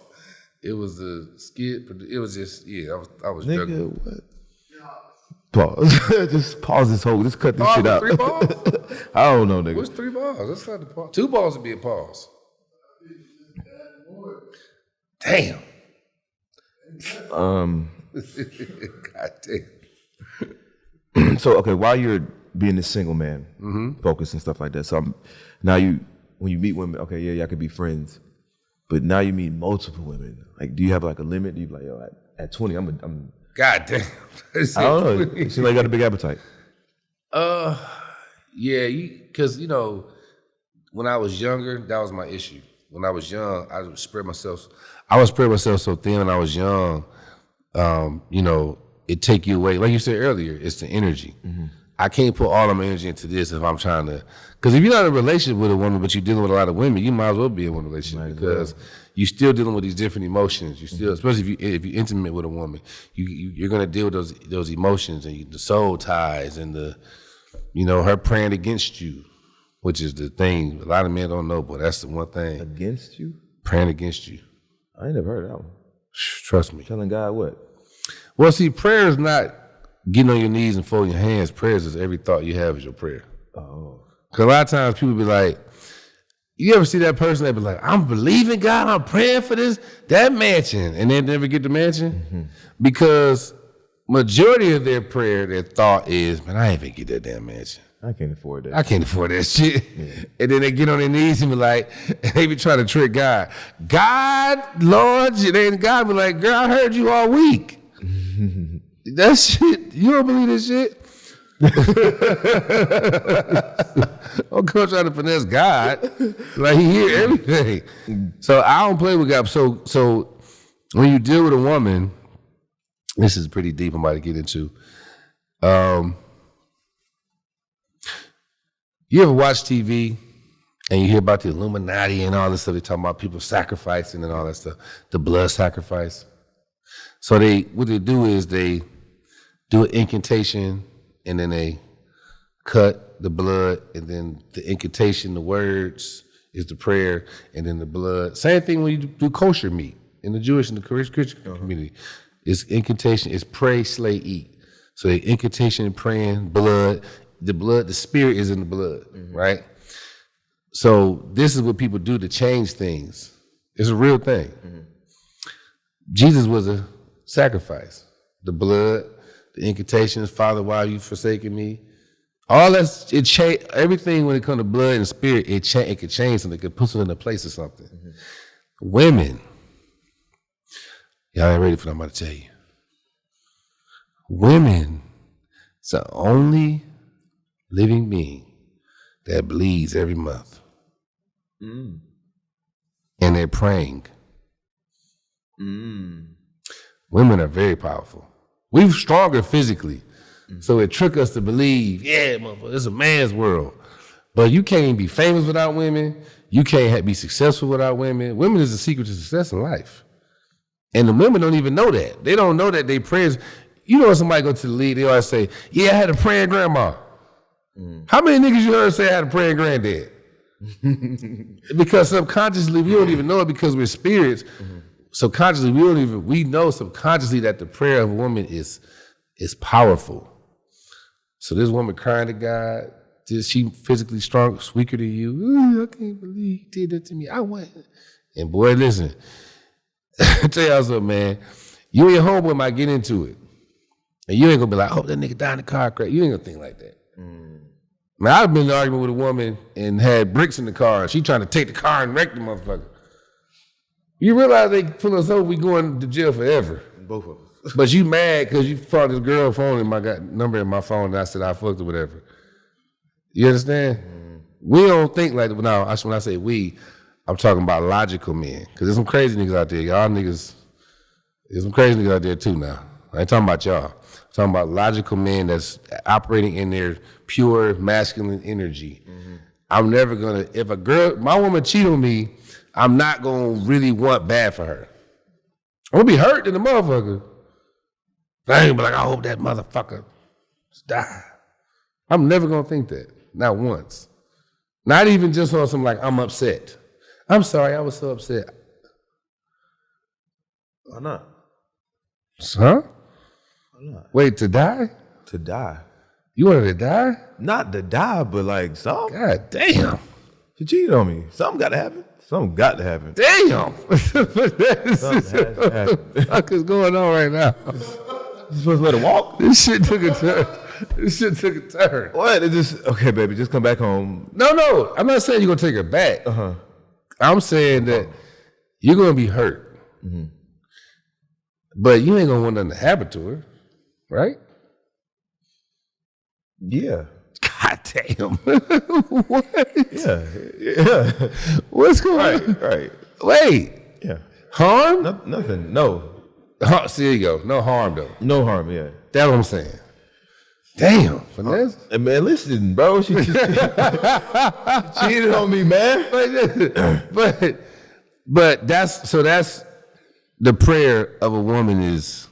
It was a skit. It was just, I was Nigga, juggling. what? Pause. Just pause this whole. Just cut this shit out. 3 balls? I don't know, nigga. What's 3 balls? That's not the pause. 2 balls would be a pause. Damn. God damn. So okay, while you're being a single man, focused and stuff like that. So now when you meet women, okay, yeah, y'all could be friends, but now you meet multiple women. Like, do you have like a limit? Do you be like, yo, at 20, I'm. God damn. I don't know. You seem like you got a big appetite. Yeah, because you know, when I was younger, that was my issue. When I was young, I would spread myself so thin when I was young. You know, it take you away. Like you said earlier, it's the energy. I can't put all of my energy into this if I'm trying to. Because if you're not in a relationship with a woman, but you're dealing with a lot of women, you might as well be in one relationship because you're still dealing with these different emotions. You still, especially if you're intimate with a woman, you're gonna deal with those emotions and the soul ties and the, you know, her praying against you, which is the thing a lot of men don't know, but that's the one thing. Against you? Praying against you. I ain't never heard of that one. Trust me. Telling God what? Well, see, prayer is not getting on your knees and folding your hands. Prayers is every thought you have is your prayer. Oh. Because a lot of times people be like, you ever see that person that be like, I'm believing God, I'm praying for that mansion, and they never get the mansion? Because majority of their prayer, their thought is, man, I ain't even get that damn mansion. I can't afford that. I can't afford that shit. Yeah. And then they get on their knees and be like, and they be trying to trick God. God, Lord, then God be like, girl, I heard you all week. That shit, you don't believe this shit? Don't come trying to finesse God. Like he hear everything. So I don't play with God. So when you deal with a woman, this is pretty deep I'm about to get into. You ever watch TV and you hear about the Illuminati and all this stuff? They talking about people sacrificing and all that stuff, the blood sacrifice. So what they do is they do an incantation and then they cut the blood and then the incantation, the words is the prayer and then the blood. Same thing when you do kosher meat in the Jewish and the Christian community. It's incantation, it's pray, slay, eat. So the incantation and praying, blood, the spirit is in the blood, right? So this is what people do to change things. It's a real thing. Jesus was a sacrifice. The blood, the incantations, Father, why have you forsaken me? All that's, it change, everything when it comes to blood and spirit, it could change something, it could put something in place or something. Women, y'all ain't ready for what I'm about to tell you. Women is the only living being that bleeds every month. And they're praying. Women are very powerful. We're stronger physically. So it tricked us to believe, yeah, motherfucker, it's a man's world. But you can't even be famous without women. You can't be successful without women. Women is the secret to success in life. And the women don't even know that. They don't know that they prayers. You know when somebody go to the league, they always say, yeah, I had a praying grandma. How many niggas you heard say I had a praying granddad? Because subconsciously, we don't even know it because we're spirits. Subconsciously, we know subconsciously that the prayer of a woman is powerful. So this woman crying to God, she physically strong, weaker than you. Ooh, I can't believe he did that to me. I went. And boy, listen, I tell y'all something, man. You and your homeboy might get into it. And you ain't gonna be like, oh, that nigga died in a car crash. You ain't gonna think like that. Man, I've been in an argument with a woman and had bricks in the car. She trying to take the car and wreck the motherfucker. You realize they pull us over, we going to jail forever. Both of us. But you mad because you found this girl phone and got number in my phone and I said I fucked or whatever. You understand? We don't think like, now when I say we, I'm talking about logical men. Because there's some crazy niggas out there. Y'all niggas, there's some crazy niggas out there too now. I ain't talking about y'all. I'm talking about logical men that's operating in their pure masculine energy. I'm never gonna, if a girl, my woman cheat on me, I'm not gonna really want bad for her. I'm gonna be hurt in the motherfucker. I ain't be like, I hope that motherfucker die. I'm never gonna think that, not once. Not even just on some like, I'm upset. I'm sorry, I was so upset. Why not? Huh? Why not? Wait, to die? To die. You wanted to die? Not to die, but like something. God damn. She cheated on me. Something got to happen. Something got to happen. Damn. Something has to happen. What the fuck is going on right now? You supposed to let her walk? This shit took a turn. This shit took a turn. What? It just, okay, baby, just come back home. No. I'm not saying you're going to take her back. I'm saying that you're going to be hurt. But you ain't going to want nothing to happen to her, right? Yeah. God damn. What? Yeah. What's going on? Right. Wait. Yeah. Harm? Nothing. No. See, there you go. No harm, though. No harm, yeah. That's what I'm saying. Damn, Finesse. Hey, man, listen, bro. She cheated on me, man. But that's the prayer of a woman is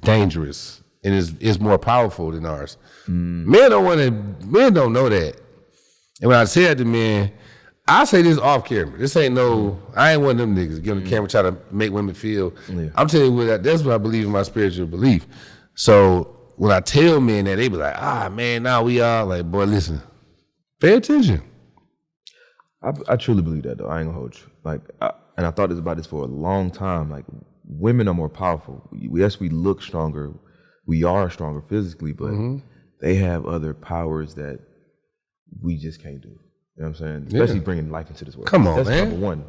dangerous and is more powerful than ours. Men don't know that. And when I say that to men, I say this off camera. This ain't I ain't one of them niggas get on the camera try to make women feel. Yeah. I'm telling you that's what I believe in my spiritual belief. So when I tell men that, they be like, man, now we all like, boy, listen, pay attention. I truly believe that though. I ain't gonna hold you. Like, and I thought about this for a long time. Like, women are more powerful. Yes, we look stronger. We are stronger physically, but they have other powers that we just can't do. You know what I'm saying? Especially bringing life into this world. Come on, that's man. Number one,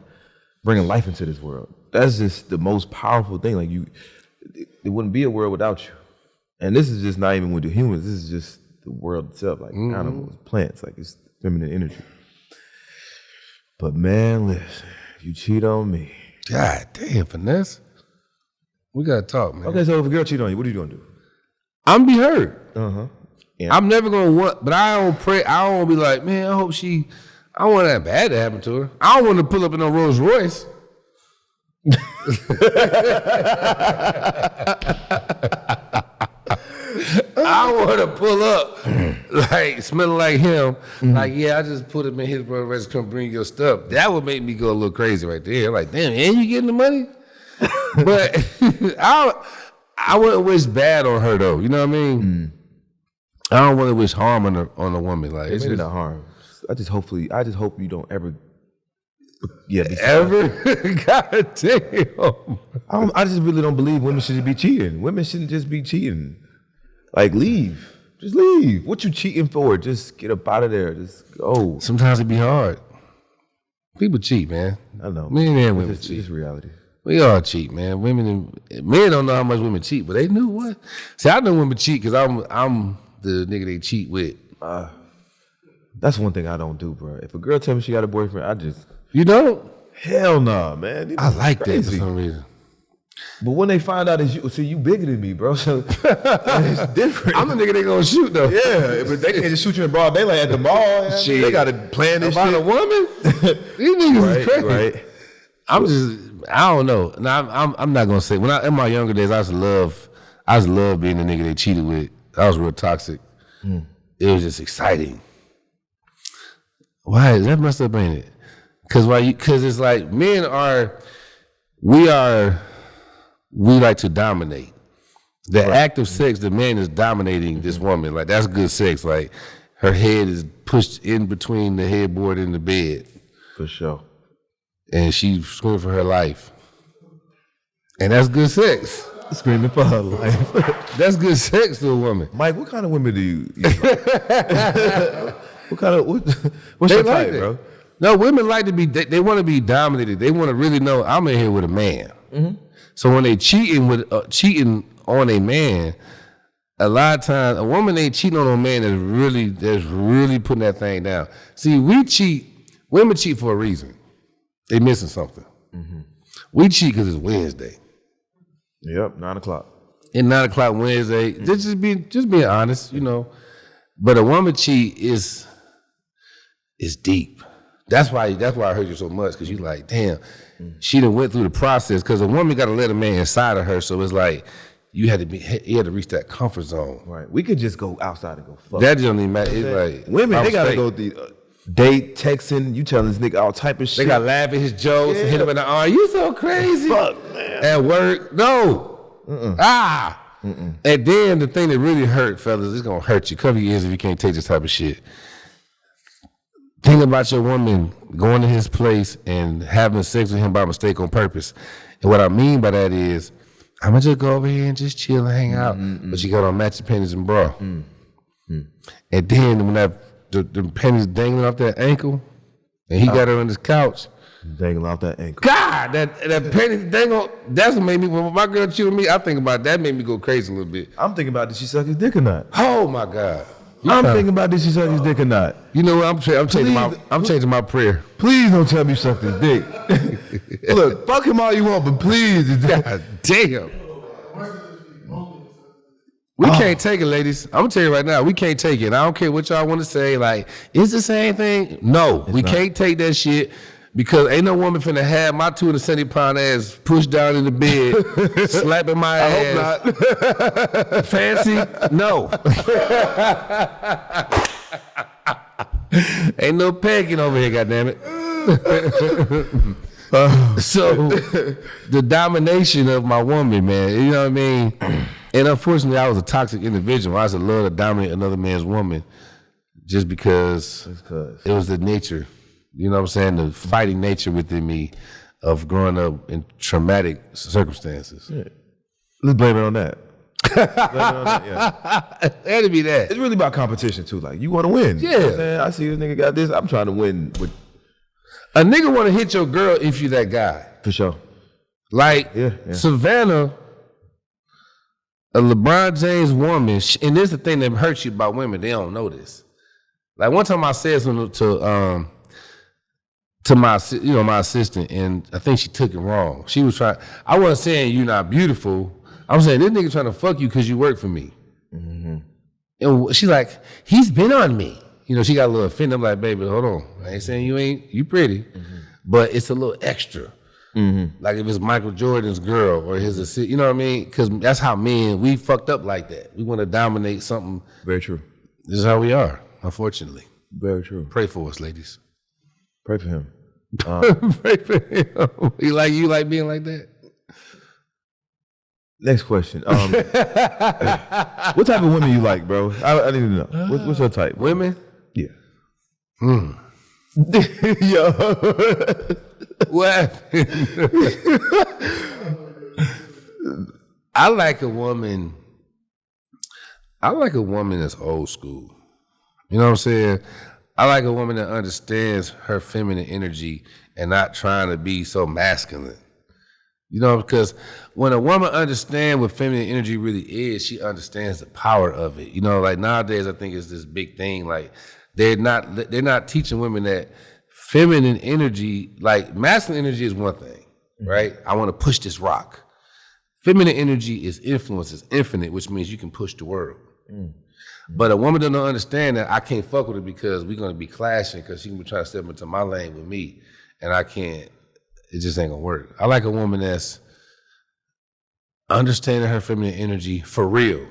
bringing life into this world. That's just the most powerful thing. Like it wouldn't be a world without you. And this is just not even with the humans. This is just the world itself, like animals, plants. Like it's feminine energy. But man, listen, if you cheat on me. God damn, Finesse. We gotta talk, man. Okay, so if a girl cheat on you, what are you gonna do? I'm gonna be hurt. Yeah. I'm never gonna want, but I don't pray. I don't be like, man, I hope I don't want that bad to happen to her. I don't want to pull up in a Rolls Royce. I want to pull up, like smelling like him. Like, yeah, I just put him in his brother race. Come bring your stuff. That would make me go a little crazy right there. Like, damn, and you getting the money? But I wouldn't wish bad on her though. You know what I mean? I don't want to wish harm on a woman. Like it's maybe just, not harm. I just hope you don't ever. Yeah, ever. God damn. I just really don't believe women should be cheating. Women shouldn't just be cheating. Like leave. Just leave. What you cheating for? Just get up out of there. Just go. Sometimes it be hard. People cheat, man. I know. Men and women cheat. It's reality. We all cheat, man. Men don't know how much women cheat, but they knew what. See, I know women cheat because I'm the nigga they cheat with. That's one thing I don't do, bro. If a girl tell me she got a boyfriend, I just You don't? hell nah, man. I like crazy. that for some reason. But when they find out it's you, see, you bigger than me, bro. So it's different. I'm the nigga they gonna shoot though. Yeah, but they can't just shoot you in broad daylight at the mall. Shit. They gotta plan this About shit. a woman? These niggas is crazy. Right. I don't know. Now I'm not gonna say in my younger days I used to love being the nigga they cheated with. I was real toxic. It was just exciting. Why is that messed up, ain't it? Cause it's like we like to dominate. The act of sex, the man is dominating this woman. Like that's good sex. Like her head is pushed in between the headboard and the bed. For sure. And she's screaming for her life. And that's good sex. Screaming for her life. That's good sex to a woman. Mike, what kind of women do you like? What's They your like type, that. bro? No, women like to be, they want to be dominated. They want to really know I'm in here with a man. So when they cheating on a man, a lot of times a woman ain't cheating on a man that's really putting that thing down. See, women cheat for a reason. They missing something. We cheat because it's Wednesday. Yep, 9:00. And 9:00 Wednesday, just being honest, you know. But a woman cheat is deep. That's why I hurt you so much, because you like, damn, she done went through the process, because a woman got to let a man inside of her, so it's like you had to reach that comfort zone. Right. We could just go outside and go fuck. That don't even matter. It's like Women, they gotta go through date, texting, you telling this nigga all type of shit. They got to laugh at his jokes and hit him in the arm. You so crazy. Fuck, man. At work, no. And then the thing that really hurt, fellas, it's gonna hurt you. Cover your ears if you can't take this type of shit. Think about your woman going to his place and having sex with him by mistake on purpose. And what I mean by that is, I'm gonna just go over here and just chill and hang out. But you got on matching panties and bra. And then when the panties dangling off that ankle, and he got her on his couch. Dangling off that ankle. God, that panties dangle, that's what made me, when my girl cheated on me, I think about that made me go crazy a little bit. I'm thinking about, did she suck his dick or not? Oh my God. I'm thinking about, did she suck his dick or not? You know what? I'm changing my prayer. Please don't tell me you sucked his dick. Look, fuck him all you want, but please. God damn. We can't take it, ladies. I'm gonna tell you right now, we can't take it. I don't care what y'all want to say. Like, it's the same thing. No, we can't take that shit, because ain't no woman finna have my 270-pound ass pushed down in the bed, slapping my ass. I hope not. Fancy? No. Ain't no pegging over here, goddammit. So the domination of my woman, man, you know what I mean? And unfortunately, I was a toxic individual. I used to love to dominate another man's woman just because it was the nature, you know what I'm saying? The fighting nature within me of growing up in traumatic circumstances. Yeah. Let's blame it on that. It had to be that. It's really about competition too. Like, you want to win. Yeah. You know what I'm saying? I see this nigga got this. I'm trying to win with. A nigga want to hit your girl if you that guy. For sure. Like Savannah, a LeBron James woman, and this is the thing that hurts you about women. They don't know this. Like one time I said something to my assistant, and I think she took it wrong. She was trying. I wasn't saying you're not beautiful. I was saying this nigga trying to fuck you because you work for me. And she's like, he's been on me. You know, she got a little offended. I'm like, baby, hold on. I ain't saying you pretty, but it's a little extra. Like if it's Michael Jordan's girl or his assistant, you know what I mean? Because that's how men, we fucked up like that. We want to dominate something. Very true. This is how we are, unfortunately. Very true. Pray for us, ladies. Pray for him. Pray for him. You like being like that? Next question. What type of women you like, bro? I need to know. What's your type? Women? Yeah. Yo. What? I like a woman that's old school. You know what I'm saying? I like a woman that understands her feminine energy and not trying to be so masculine. You know, because when a woman understands what feminine energy really is, she understands the power of it. You know, like nowadays I think it's this big thing. Like they're not teaching women that feminine energy, like masculine energy is one thing, right? I want to push this rock. Feminine energy is influence, is infinite, which means you can push the world. But a woman doesn't understand that I can't fuck with her because we're gonna be clashing because she can be trying to step into my lane with me and I can't, it just ain't gonna work. I like a woman that's understanding her feminine energy for real.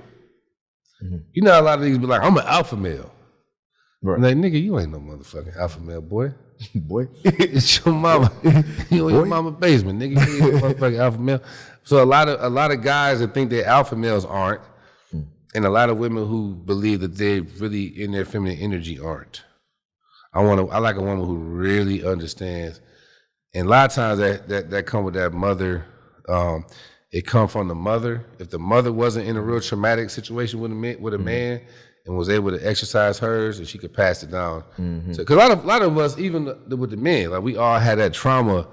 You know, a lot of these be like, I'm an alpha male. Right. I'm like, nigga, you ain't no motherfucking alpha male, boy. Boy. It's your mama. You in your mama basement, nigga. You ain't no motherfucking alpha male. So a lot of guys that think they're alpha males aren't, and a lot of women who believe that they're really in their feminine energy aren't. I like a woman who really understands. And a lot of times that come with that mother. It come from the mother. If the mother wasn't in a real traumatic situation with a man and was able to exercise hers, and she could pass it down. So, because a lot of us, even with the men, like we all had that trauma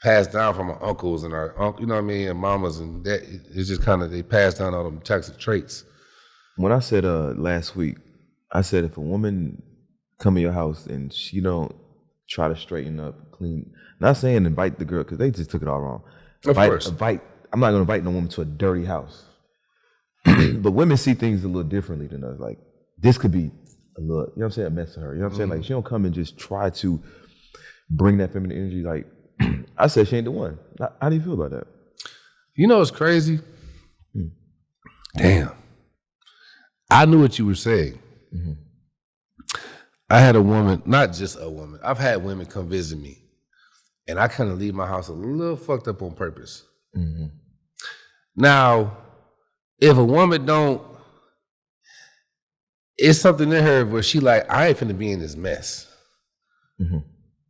passed down from our uncles and our you know what I mean, and mamas, and that it's just kind of they pass down all them toxic traits. When I said last week, I said if a woman come in your house and she don't try to straighten up, clean, not saying invite the girl because they just took it all wrong. Of course. I'm not gonna invite no woman to a dirty house. But women see things a little differently than us. Like this could be a little, you know what I'm saying, a mess to her. You know what I'm saying? Like she don't come and just try to bring that feminine energy. Like I said, she ain't the one. How do you feel about that? You know what's crazy? Damn. I knew what you were saying. I had a woman, not just a woman, I've had women come visit me and I kind of leave my house a little fucked up on purpose. Now, if a woman don't, it's something in her where she like, I ain't finna be in this mess. Let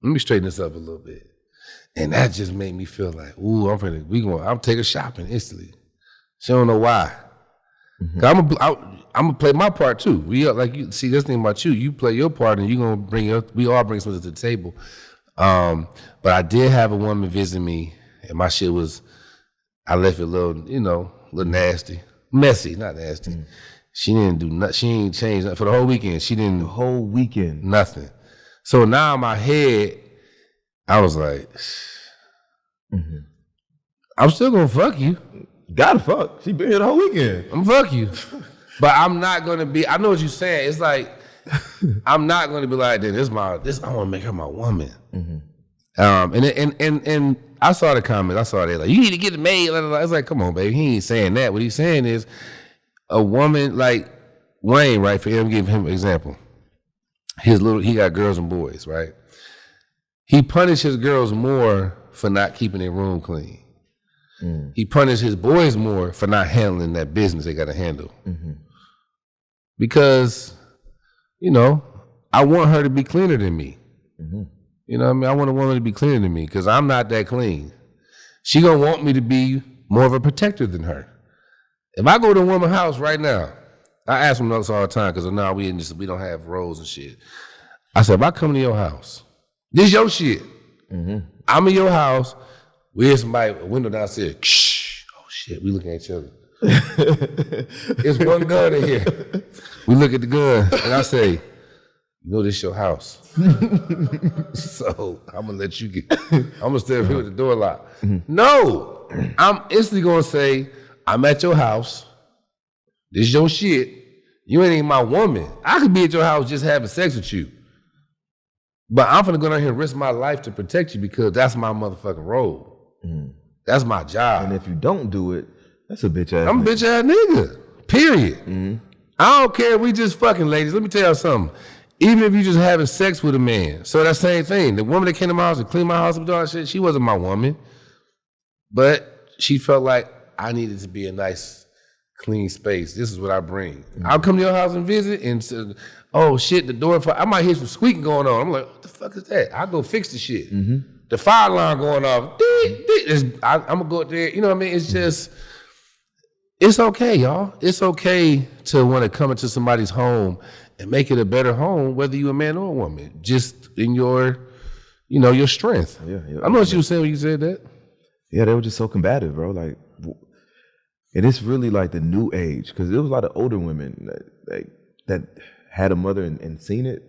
me straighten this up a little bit. And that just made me feel like, ooh, I'm taking shopping instantly. She don't know why. I'm gonna play my part too. We are, like you see this thing about you. You play your part, and you gonna we all bring something to the table. But I did have a woman visit me, and my shit was, I left it a little, a little nasty, messy, not nasty. She didn't do nothing. She ain't changed nothing for the whole weekend. She didn't. The whole weekend. Nothing. So now in my head, I was like, I'm still gonna fuck you. Gotta fuck. She been here the whole weekend. I'm fuck you. But I'm not gonna be, I know what you're saying. It's like, I'm not gonna be like, I wanna make her my woman. And I saw the comments, I saw that, like, you need to get it made. It's like, come on, baby. He ain't saying that. What he's saying is a woman like Wayne, right? For him, give him an example. He got girls and boys, right? He punishes girls more for not keeping their room clean. He punished his boys more for not handling that business they got to handle. Because, I want her to be cleaner than me. You know what I mean? I want a woman to be cleaner than me because I'm not that clean. She gonna want me to be more of a protector than her. If I go to a woman's house right now, I ask them this all the time because now we don't have roles and shit. I said, if I come to your house, this your shit. I'm in your house. We hear somebody, a window downstairs. Shh. Oh shit, we looking at each other. It's one gun in here. We look at the gun and I say, this your house. So I'm gonna let you I'm gonna stay up here with the door locked. No, I'm instantly gonna say, I'm at your house. This your shit. You ain't even my woman. I could be at your house just having sex with you. But I'm gonna go down here and risk my life to protect you because that's my motherfucking role. That's my job. And if you don't do it, that's a bitch ass. I'm a bitch ass nigga. Period. I don't care if we just fucking, ladies. Let me tell y'all something. Even if you just having sex with a man, so that same thing. The woman that came to my house and cleaned my house and all that shit, she wasn't my woman. But she felt like I need it to be a nice, clean space. This is what I bring. I'll come to your house and visit and say, oh shit, the door, I might hear some squeaking going on. I'm like, what the fuck is that? I'll go fix the shit. The fire alarm going off. I'm gonna go up there. You know what I mean? It's just, it's okay, y'all. It's okay to want to come into somebody's home and make it a better home, whether you're a man or a woman, just in your, your strength. Yeah. I know what you were saying when you said that. Yeah, they were just so combative, bro. Like, and it's really like the new age, because there was a lot of older women that had a mother and seen it,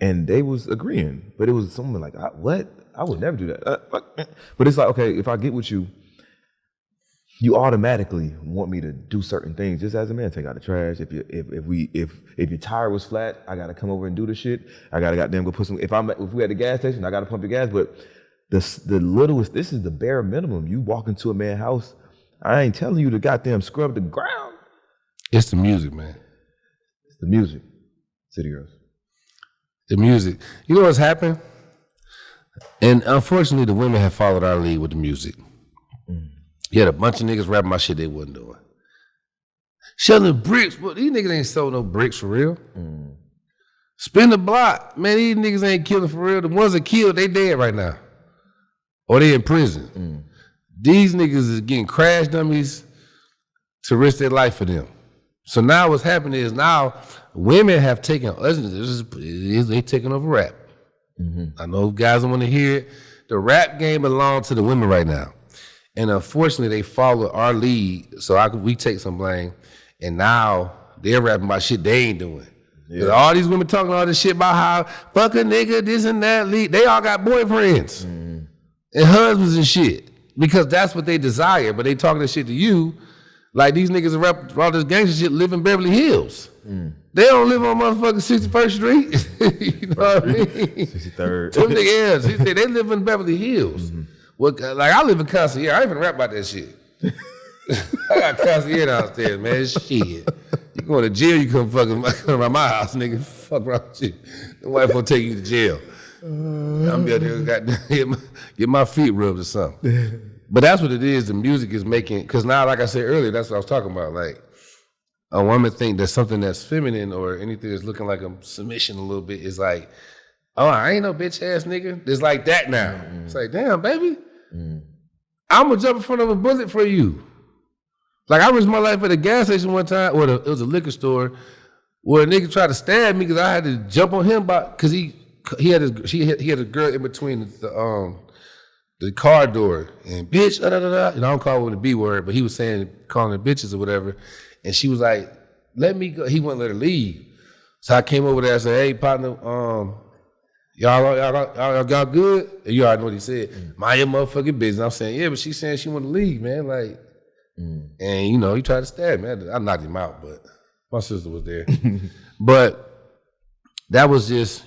and they was agreeing, but it was someone like, what? I would never do that. But it's like, okay, if I get with you, you automatically want me to do certain things. Just as a man, take out the trash. If your tire was flat, I gotta come over and do the shit. I gotta goddamn go put some. If we at the gas station, I gotta pump your gas. But the littlest, this is the bare minimum. You walk into a man's house, I ain't telling you to goddamn scrub the ground. It's the music, man. It's the music. City Girls. The music. You know what's happened? And unfortunately, the women have followed our lead with the music. You had a bunch of niggas rapping my shit they wasn't doing. Selling bricks, but these niggas ain't sold no bricks for real. Spin the block. Man, these niggas ain't killing for real. The ones that killed, they dead right now. Or they in prison. These niggas is getting crash dummies to risk their life for them. So now what's happening is now women have taken, they taking over rap. I know guys don't want to hear it. The rap game belongs to the women right now. And unfortunately, they follow our lead, so we take some blame. And now they're rapping about shit they ain't doing. Yeah. All these women talking all this shit about how fuck a nigga, this and that. They all got boyfriends and husbands and shit because that's what they desire. But they talking this shit to you like these niggas rap all this gangster shit live in Beverly Hills. They don't live on motherfucking 61st Street. You know what I mean? 63rd. Them niggas, they live in Beverly Hills. Like I live in Concierge. I ain't even rap about that shit. I got Concierge downstairs, man. Shit. You going to jail, you come around my house, nigga. Fuck around with you. The wife will take you to jail. I'm out there, goddamn, get my feet rubbed or something. But that's what it is. The music is making, because now, like I said earlier, that's what I was talking about. Like, a woman think that something that's feminine or anything that's looking like a submission a little bit is like, oh, I ain't no bitch ass nigga. It's like that now. It's like, damn, baby. I'm gonna jump in front of a bullet for you. Like I risked my life at a gas station one time, or it was a liquor store, where a nigga tried to stab me because I had to jump on him because he had a girl in between the car door and bitch, da da da da. And I don't call it with a B word, but he was calling her bitches or whatever. And she was like, let me go. He wouldn't let her leave. So I came over there and said, hey, partner, y'all good? And you already know what he said. Mind your motherfucking business. I'm saying, yeah, but she's saying she want to leave, man. Like, and he tried to stab me. I knocked him out, but my sister was there. But that was just,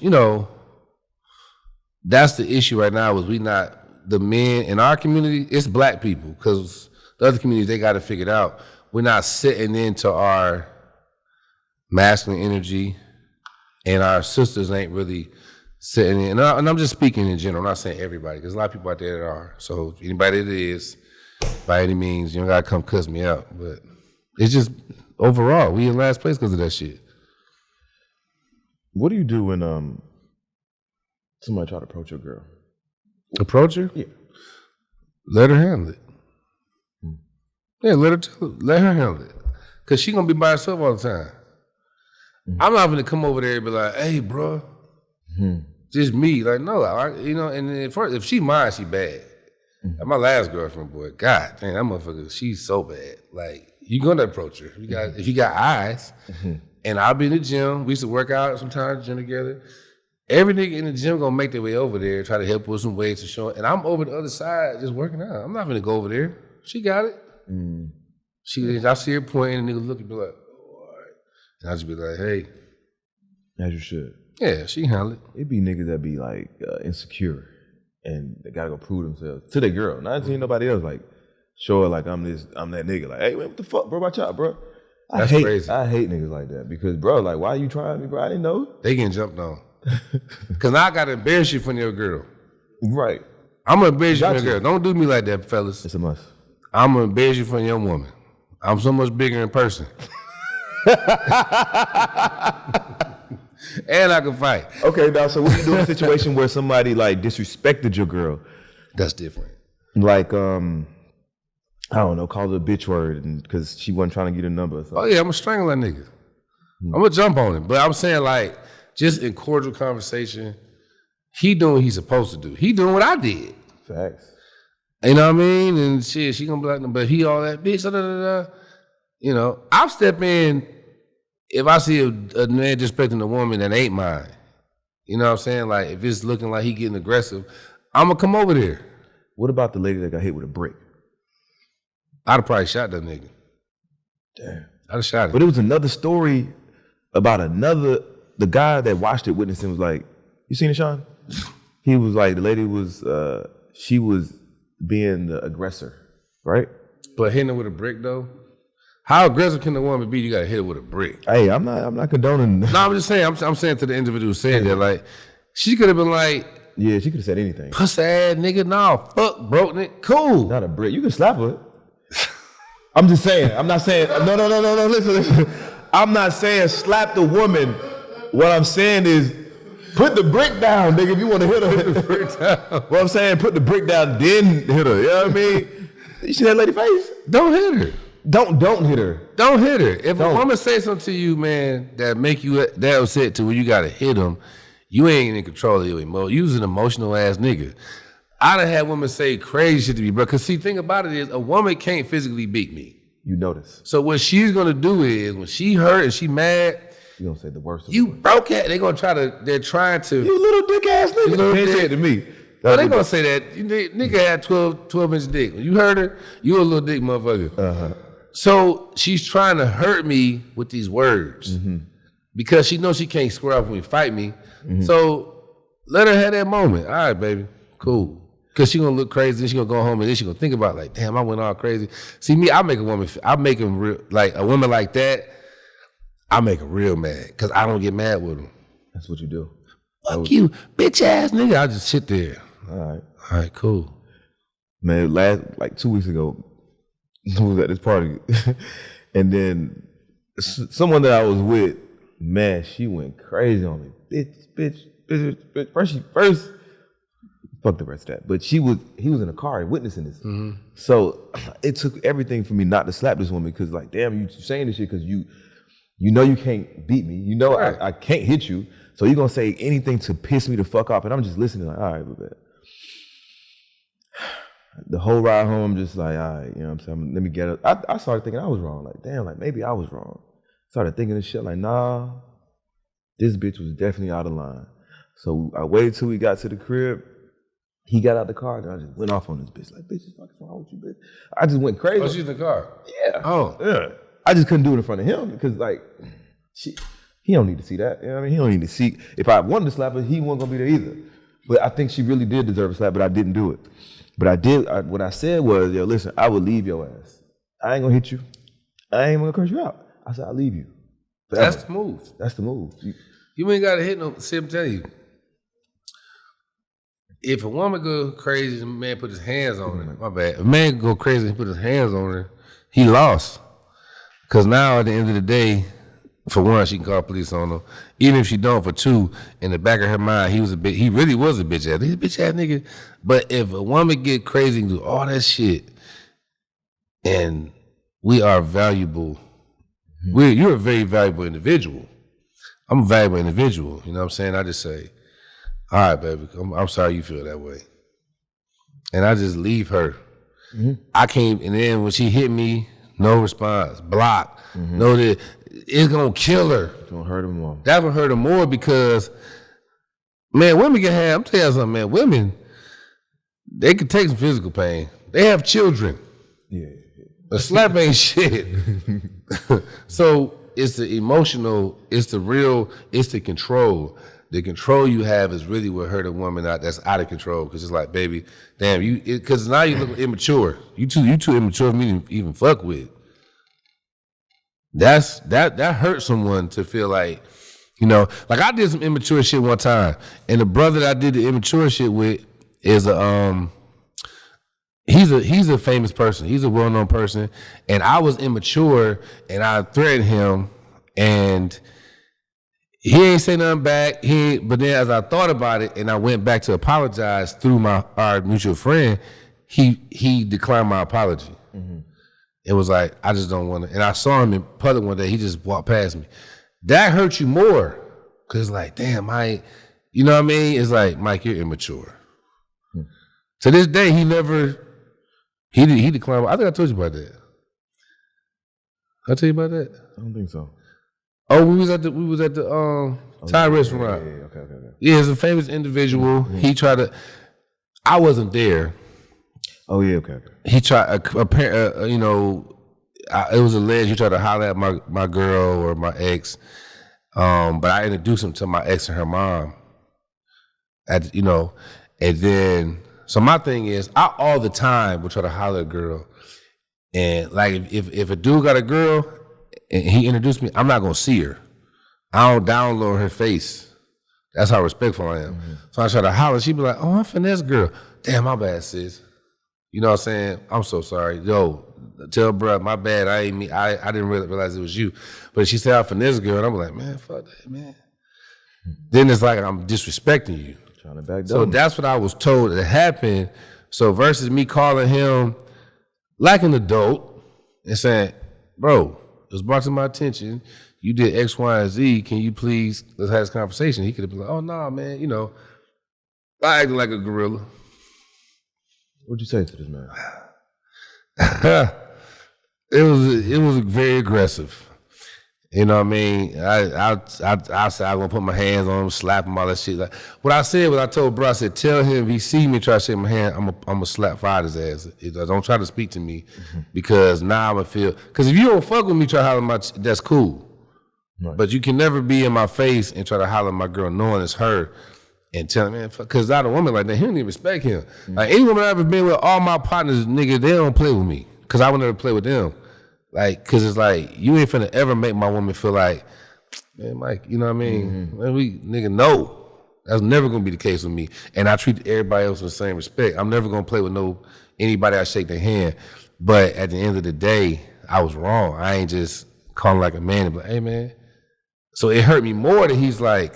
that's the issue right now. The men in our community, it's black people, because the other communities, they got it figured out. We're not sitting into our masculine energy, and our sisters ain't really sitting in. And I'm just speaking in general. I'm not saying everybody, because a lot of people out there that are. So anybody that is, by any means, you don't gotta come cuss me out. But it's just overall, we in last place because of that shit. What do you do when somebody try to approach your girl? Approach her? Yeah. Let her handle it. Yeah, let her handle it. Because she gonna be by herself all the time. I'm not gonna come over there and be like, hey, bro, just me. Like, no, and if she mine, she bad. Like my last girlfriend, boy, God damn, that motherfucker, she's so bad. Like, you gonna approach her. If you got eyes, and I'll be in the gym. We used to work out sometimes, gym together. Every nigga in the gym gonna make their way over there, try to help with some weights to show it. And I'm over the other side just working out. I'm not gonna go over there. She got it. I see her pointing, and niggas look at me like, oh, all right. And I just be like, hey. As you should. Yeah, she handle it. It be niggas that be like insecure and they gotta go prove themselves to their girl. Not seeing nobody else like show her like I'm that nigga. Like, hey, what the fuck, bro? Watch out, bro. That's crazy. I hate niggas like that because, bro, like, why are you trying me, bro? I didn't know. They getting jumped on. Because now I got to embarrass you from your girl. Right. I'm going to embarrass you from your girl. Don't do me like that, fellas. It's a must. I'm gonna embarrass you in front of your woman. I'm so much bigger in person. And I can fight. Okay, now, so what do you do in a situation where somebody like disrespected your girl? That's different. Like, I don't know, called her a bitch word because she wasn't trying to get a number or something. Oh yeah, I'm gonna strangle that nigga. I'm gonna jump on him. But I'm saying like, just in cordial conversation, he doing what he's supposed to do. He doing what I did. Facts. You know what I mean? And shit, she gonna be like, but he all that bitch, da, da, da, da. You know, I'll step in if I see a man disrespecting a woman that ain't mine. You know what I'm saying? Like, if it's looking like he getting aggressive, I'm gonna come over there. What about the lady that got hit with a brick? I'd have probably shot that nigga. Damn. I'd have shot him. But it was another story about the guy that watched it witnessed and was like, you seen it, Sean? He was like, the lady was, she was being the aggressor, right? But hitting her with a brick though? How aggressive can the woman be? You gotta hit her with a brick. Hey, I'm not condoning. No, I'm just saying, I'm saying to the individual saying that, like, she could have been like, yeah, she could have said anything. pussy ass nigga, nah, fuck, broke nigga, cool. Not a brick. You can slap her. I'm just saying. I'm not saying, no, listen. I'm not saying slap the woman. What I'm saying is put the brick down, nigga, if you want to hit her. What I'm saying, put the brick down, then hit her. You know what I mean? You see that lady face? Don't hit her. Don't hit her. Don't hit her. If Don't. a woman say something to you, man, that make you that upset to where you gotta hit them, you ain't in control of your emotion. You's an emotional ass nigga. I done had women say crazy shit to me, bro. Cause see, thing about it is, a woman can't physically beat me. You notice. So what she's gonna do is, when she hurt and she mad, You gonna say the worst. you broke it. They're trying to. You little dick ass nigga. little They dick. say it to me. Oh, they gonna say that. Nigga had 12-inch dick. When you heard her, you a little dick motherfucker. Uh-huh. So she's trying to hurt me with these words because she knows she can't square off when you fight me. So let her have that moment. All right, baby, cool. Cause she gonna look crazy, then she gonna go home and then she gonna think about like, damn, I went all crazy. See me, I make them real, like a woman like that, I make her real mad. Cause I don't get mad with them. That's what you do. Fuck you, bitch ass nigga. I just sit there. All right, cool. Man, like 2 weeks ago, I was at this party, and then someone that I was with, man, she went crazy on me. Bitch. First, fuck the rest of that. But he was in a car witnessing this. So it took everything for me not to slap this woman because, like, damn, you saying this shit because you know you can't beat me. You know Right. I can't hit you. So you're gonna say anything to piss me the fuck off, and I'm just listening like, all right, but the whole ride home, just like, all right, you know what I'm saying? Let me get it. I started thinking I was wrong. Like, damn, like maybe I was wrong. Started thinking this shit like, nah, this bitch was definitely out of line. So I waited till we got to the crib. He got out the car, and I just went off on this bitch. Like, bitch, what's wrong with you, bitch? I just went crazy. Oh, she's in the car. Yeah. Oh. Yeah. I just couldn't do it in front of him because, like, he don't need to see that. You know what I mean? He don't need to see. If I wanted to slap her, he wasn't gonna be there either. But I think she really did deserve a slap, but I didn't do it. But I did. What I said was, yo, listen, I will leave your ass. I ain't gonna hit you. I ain't gonna curse you out. I said, I'll leave you. Forever. That's the move. That's the move. You ain't gotta hit no. See, I'm telling you. If a woman go crazy and a man put his hands on her, my bad. If a man go crazy and put his hands on her, he lost. Cause now at the end of the day, for one, she can call police on him. Even if she don't, for two, in the back of her mind, he really was a bitch ass. He's a bitch ass nigga. But if a woman get crazy and do all that shit, and we are valuable, you're a very valuable individual. I'm a valuable individual. You know what I'm saying? I just say, all right, baby, I'm sorry you feel that way. And I just leave her. I can't, and then when she hit me, no response, block, no that, it's gonna kill her. It's gonna hurt her more. That's gonna hurt her more because, man, women can have, I'm telling you something, man, women, they can take some physical pain. They have children. Yeah. A slap ain't shit. So it's the emotional, it's the real, it's the control. The control you have is really what hurt a woman out that's out of control. Because it's like, baby, damn, because now you look immature. You too immature for me to even fuck with. That hurt someone to feel like, you know, like I did some immature shit one time, and the brother that I did the immature shit with is he's a famous person. He's a well-known person. And I was immature and I threatened him and he ain't say nothing back. But then as I thought about it and I went back to apologize through our mutual friend, he declined my apology. Mm-hmm. It was like, I just don't want to. And I saw him in public one day. He just walked past me. That hurt you more. Because like, damn, you know what I mean? It's like, Mike, you're immature. Hmm. To this day, he declined. I think I told you about that. Did I tell you about that? I don't think so. Oh, we was at the Thai restaurant. Yeah, okay. Yeah, it's a famous individual. Mm-hmm. He tried to. I wasn't there. Oh yeah, okay. He tried. You know, it was alleged he tried to holler at my girl or my ex. But I introduced him to my ex and her mom. And then so my thing is, I all the time would try to holler at a girl, and like if a dude got a girl and he introduced me, I'm not gonna see her. I don't download her face. That's how respectful I am. Mm-hmm. So I try to holler. She'd be like, "Oh, I'm Finesse girl." Damn, my bad, sis. You know what I'm saying? I'm so sorry. Yo, tell bruh, my bad. I didn't really realize it was you. But she said I'm Finesse girl, and I'm like, man, fuck that, man. Then it's like I'm disrespecting you. Trying to back down. So that's what I was told that happened. So versus me calling him like an adult and saying, bro, it was brought to my attention. You did X, Y, and Z. Can you please, let's have this conversation. He could have been like, oh, nah, man. I acted like a gorilla. What'd you say to this man? It was very aggressive. You know what I mean? I said I'm gonna put my hands on him, slap him, all that shit. Like, what I said was I told bro, I said, tell him if he see me try to shake my hand, I'm gonna slap fire his ass. Don't try to speak to me because now I'm gonna feel. Because if you don't fuck with me, try to holler that's cool. Right. But you can never be in my face and try to holler at my girl knowing it's her. And tell him, man, because not a woman like that, he don't even respect him. Mm-hmm. Like any woman I've ever been with, all my partners, nigga, they don't play with me. Because I would never play with them. Like, because it's like, you ain't finna ever make my woman feel like, man, Mike, you know what I mean? Mm-hmm. Man, nigga, no. That's never gonna be the case with me. And I treat everybody else with the same respect. I'm never gonna play with anybody I shake their hand. But at the end of the day, I was wrong. I ain't just calling like a man and be like, hey, man. So it hurt me more that he's like,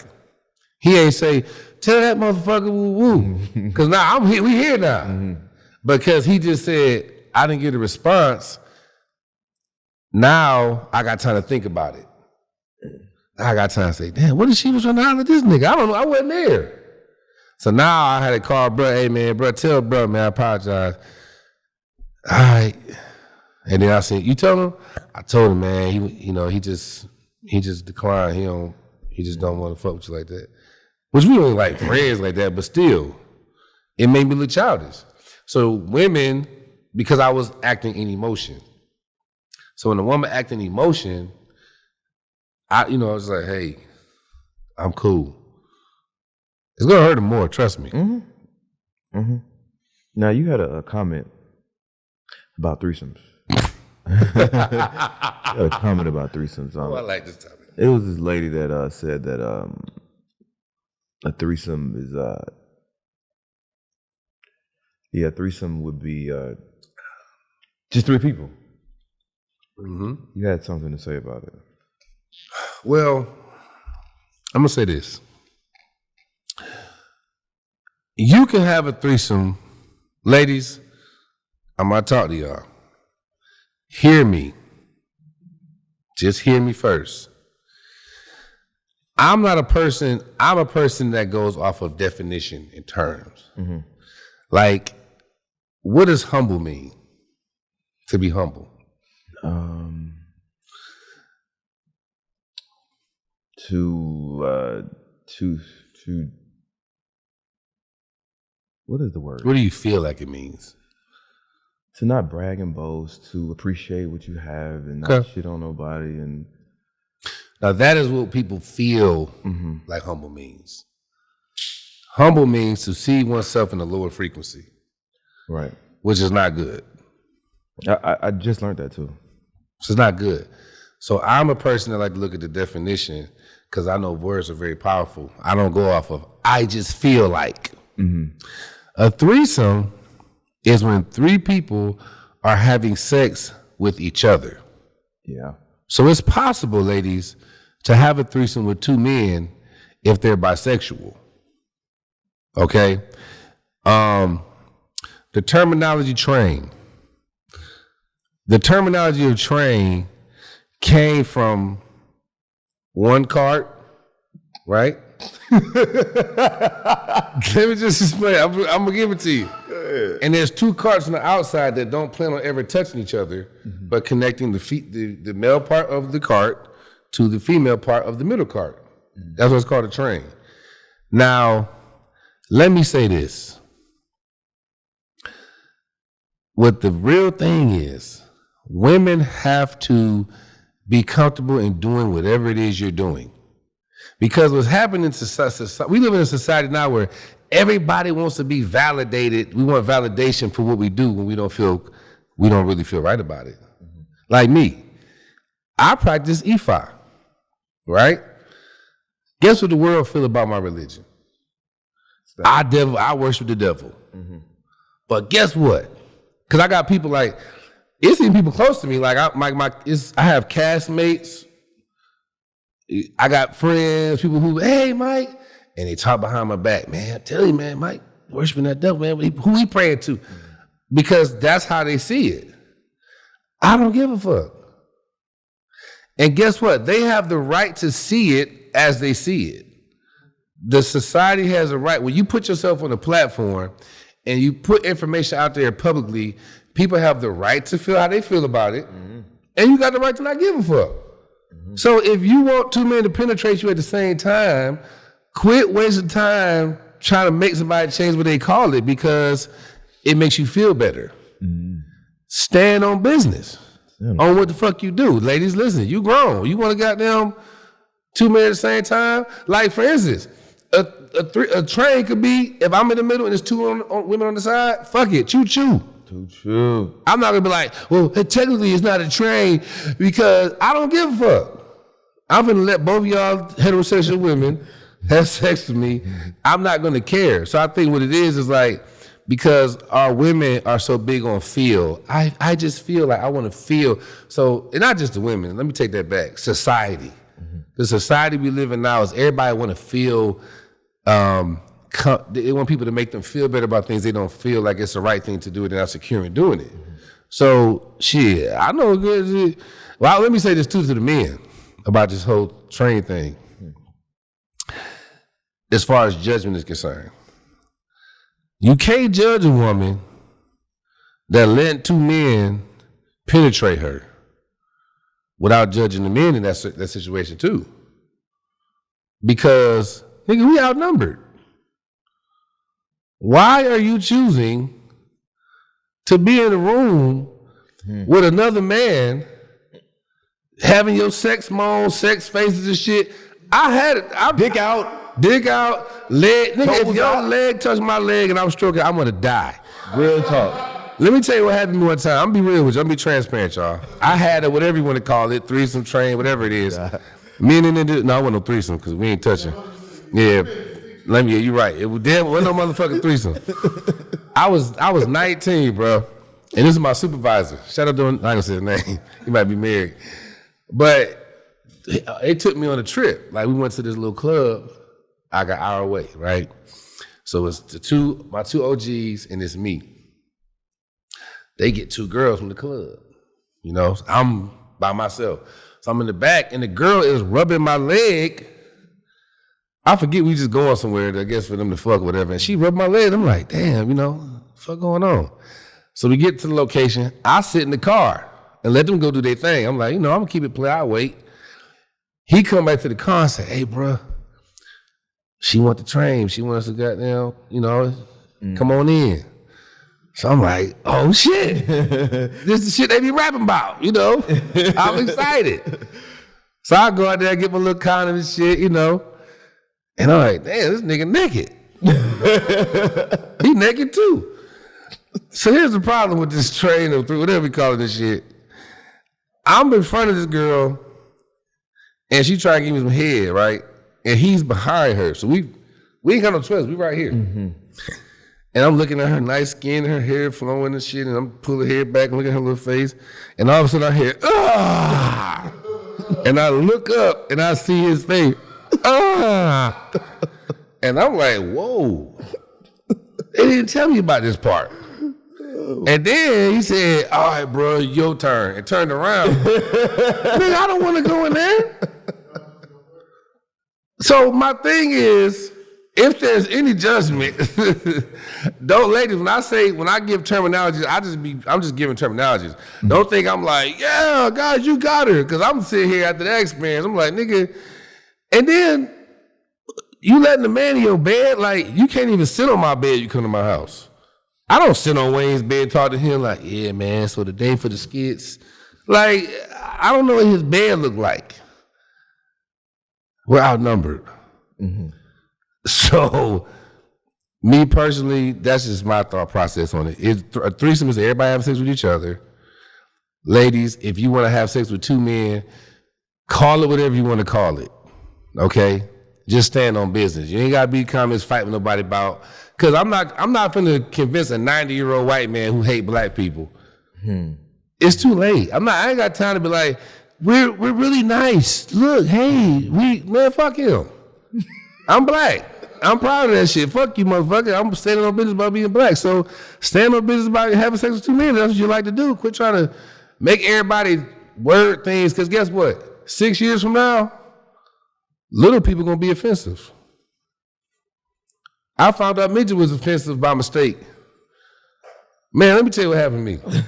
he ain't say, tell that motherfucker woo woo. Because now we here now. Mm-hmm. Because he just said, I didn't get a response. Now I got time to think about it. I got time to say, damn, what if she was trying to holler at this nigga? I don't know, I wasn't there. So now I had to call bro, hey man, bro, tell bro, man, I apologize. All right. And then I said, you tell him? I told him, man, he just declined. He just don't want to fuck with you like that. Which we don't like friends like that, but still, it made me look childish. So women, because I was acting in emotion. So when a woman acting in emotion, I was like, hey, I'm cool. It's gonna hurt her more, trust me. Mm-hmm. Mm-hmm. Now you had a comment about threesomes. You had a comment about threesomes. Oh, I like this topic. It was this lady that said that a threesome is threesome would be just 3 people. Mm-hmm. You had something to say about it. Well, I'm gonna say this. You can have a threesome. Ladies, I'm gonna talk to y'all. Hear me. Just hear me first. I'm a person that goes off of definition and terms. Mm-hmm. Like, what does humble mean? To be humble. To what is the word? What do you feel like it means? To not brag and boast, to appreciate what you have and not shit on nobody. And now that is what people feel like humble means. Humble means to see oneself in a lower frequency. Right. Which is not good. I just learned that too. So it's not good. So I'm a person that like to look at the definition because I know words are very powerful. I don't go off of, I just feel like. Mm-hmm. A threesome is when 3 people are having sex with each other. Yeah. So it's possible, ladies, to have a threesome with 2 men if they're bisexual. Okay? The terminology train. The terminology of train came from one cart, right? Let me just explain. I'm gonna give it to you. And there's 2 carts on the outside that don't plan on ever touching each other, but connecting the male part of the cart to the female part of the middle cart. That's what's called a train. Now, let me say this. What the real thing is, women have to be comfortable in doing whatever it is you're doing. Because what's happening in society, we live in a society now where everybody wants to be validated. We want validation for what we do when we don't really feel right about it. Like me, I practice Ifa, right? Guess what the world feel about my religion? I worship the devil. But guess what? Because I got people like, it's even people close to me. Like I have castmates. I got friends, people who, hey, Mike, and they talk behind my back, man. I tell you, man, Mike, worshiping that devil, man. Who he praying to? Because that's how they see it. I don't give a fuck. And guess what? They have the right to see it as they see it. The society has a right. When you put yourself on a platform and you put information out there publicly, people have the right to feel how they feel about it, and you got the right to not give a fuck. So if you want 2 men to penetrate you at the same time, quit wasting time trying to make somebody change what they call it because it makes you feel better. Stand on business on what the fuck you do. Ladies, listen, you grown. You want to goddamn 2 men at the same time? Like, for instance, a train could be, if I'm in the middle and there's 2 women on the side, fuck it, choo-choo. Choo-choo. I'm not gonna be like, well, technically it's not a train because I don't give a fuck. I'm gonna let both of y'all heterosexual women have sex with me. I'm not gonna care. So I think what it is like, because our women are so big on feel, I just feel like I wanna feel. So, and not just the women, let me take that back, society. The society we live in now is everybody wanna feel, they want people to make them feel better about things they don't feel like it's the right thing to do, and they're not secure in doing it. So, shit, I know good. Well, let me say this too to the men about this whole train thing. As far as judgment is concerned, you can't judge a woman that let 2 men penetrate her without judging the men in that situation too. Because, nigga, we outnumbered. Why are you choosing to be in a room with another man having your sex moans, sex faces and shit? I had it. Dick out, leg. Nigga, if your leg touch my leg and I'm stroking, I'm gonna die. Real talk. Let me tell you what happened to me one time. I'm gonna be real with you. I'm gonna be transparent, y'all. I had a, whatever you want to call it, threesome, train, whatever it is. Me and then no, I wasn't no threesome because we ain't touching. Yeah. You're right. It wasn't no motherfucking threesome. I was 19, bro, and this is my supervisor. Shout out to him. I ain't gonna say his name. He might be married, but they took me on a trip. Like, we went to this little club. I got hour away, right? So it's my two OGs and it's me. They get 2 girls from the club. You know, I'm by myself. So I'm in the back, and the girl is rubbing my leg. I forget we just going somewhere, I guess, for them to fuck or whatever. And she rubbed my leg. I'm like, damn, you know, what the fuck going on? So we get to the location. I sit in the car and let them go do their thing. I'm like, you know, I'm gonna keep it play. I'll wait. He come back to the car and say, hey, bro, she want the train. She wants to goddamn, you know, come on in. So I'm like, oh shit. This is the shit they be rapping about, you know? I'm excited. So I go out there, get my little condom and shit, you know. And I'm like, damn, this nigga naked. He naked too. So here's the problem with this train or whatever we call this shit. I'm in front of this girl, and she trying to give me some head, right? And he's behind her. So we ain't got no choice. We right here. And I'm looking at her nice skin, her hair flowing and shit, and I'm pulling her hair back and looking at her little face. And all of a sudden I hear, ah! And I look up and I see his face, ah! And I'm like, whoa. They didn't tell me about this part. And then he said, all right, bro, your turn. And turned around. Nigga, I don't want to go in there. So my thing is, if there's any judgment, don't ladies, when I give terminologies, I'm just giving terminologies. Don't think I'm like, yeah, guys, you got her. Cause I'm sitting here after that experience. I'm like, nigga, and then you letting the man in your bed, like you can't even sit on my bed, you come to my house. I don't sit on Wayne's bed and talk to him like, yeah, man, so the day for the skits. Like, I don't know what his bed look like. We're outnumbered. Mm-hmm. So, me personally, that's just my thought process on it. A threesome is everybody having sex with each other. Ladies, if you want to have sex with two men, call it whatever you want to call it. Okay? Just stand on business. You ain't gotta be comments fight with nobody about. Cause I'm not finna convince a 90-year-old white man who hate black people. It's too late. I ain't got time to be like, we're really nice. Look, hey, man, fuck him. I'm black. I'm proud of that shit. Fuck you, motherfucker. I'm standing on business about being black. So stand on business about having sex with two men. That's what you like to do. Quit trying to make everybody word things. Cause guess what? 6 years from now, little people gonna be offensive. I found out midget was offensive by mistake. Man, let me tell you what happened to me.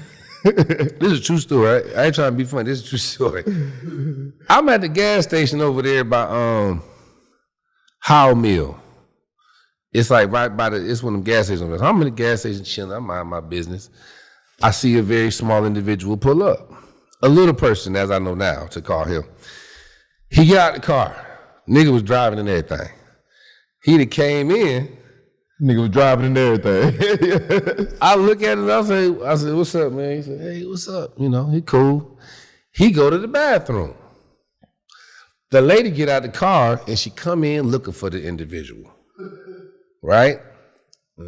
This is a true story. I ain't trying to be funny. This is a true story. I'm at the gas station over there by Howell Mill. It's like right by it's one of them gas stations. I'm in the gas station chilling. I'm minding my business. I see a very small individual pull up. A little person, as I know now, to call him. He got out the car. Nigga was driving and everything. He done came in. Nigga was driving and everything. I look at it and I said, what's up, man? He said, hey, what's up? You know, he cool. He go to the bathroom. The lady get out the car and she come in looking for the individual. Right?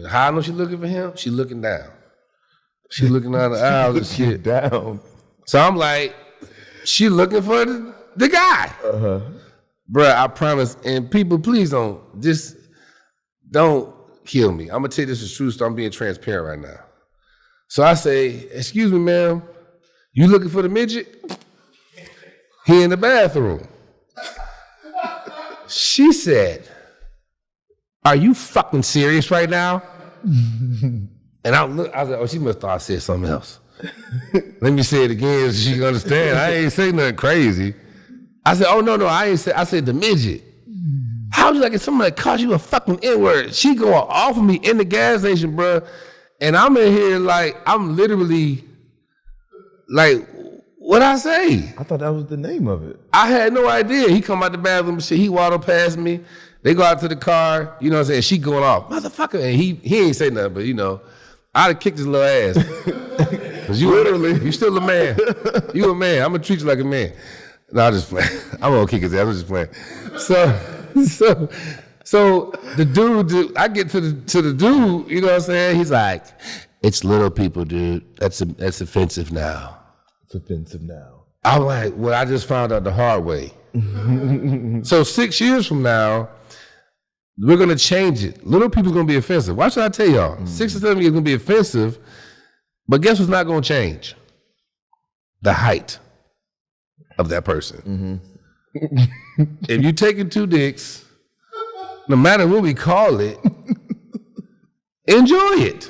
How I know she looking for him? She looking down. She looking down the aisles and shit. Down. So I'm like, she looking for the guy. Uh-huh. Bruh, I promise, and people, please don't kill me. I'm gonna tell you this is true, so I'm being transparent right now. So I say, excuse me, ma'am, you looking for the midget? He in the bathroom. She said, are you fucking serious right now? And I was like, oh, she must have thought I said something else. Let me say it again so she can understand. I ain't say nothing crazy. I said, oh, no, I ain't say, I said the midget. How would you like if somebody called you a fucking N-word? She going off of me in the gas station, bro. And I'm in here like, I'm literally, like, what'd I say? I thought that was the name of it. I had no idea. He come out the bathroom and shit. He waddled past me. They go out to the car. You know what I'm saying? She going off. Motherfucker. And he ain't say nothing, but you know, I'd have kicked his little ass. Cause you literally, you still a man. You a man. I'm gonna treat you like a man. No, I'm just playing. I'm gonna kick his ass. I'm just playing. So the dude, I get to the dude, you know what I'm saying? He's like, it's little people, dude. That's offensive now. It's offensive now. I'm like, well, I just found out the hard way. So 6 years from now, we're gonna change it. Little people's gonna be offensive. Why should I tell y'all? 6 or 7 years gonna be offensive, but guess what's not gonna change? The height of that person. If you taking two dicks, no matter what we call it, enjoy it.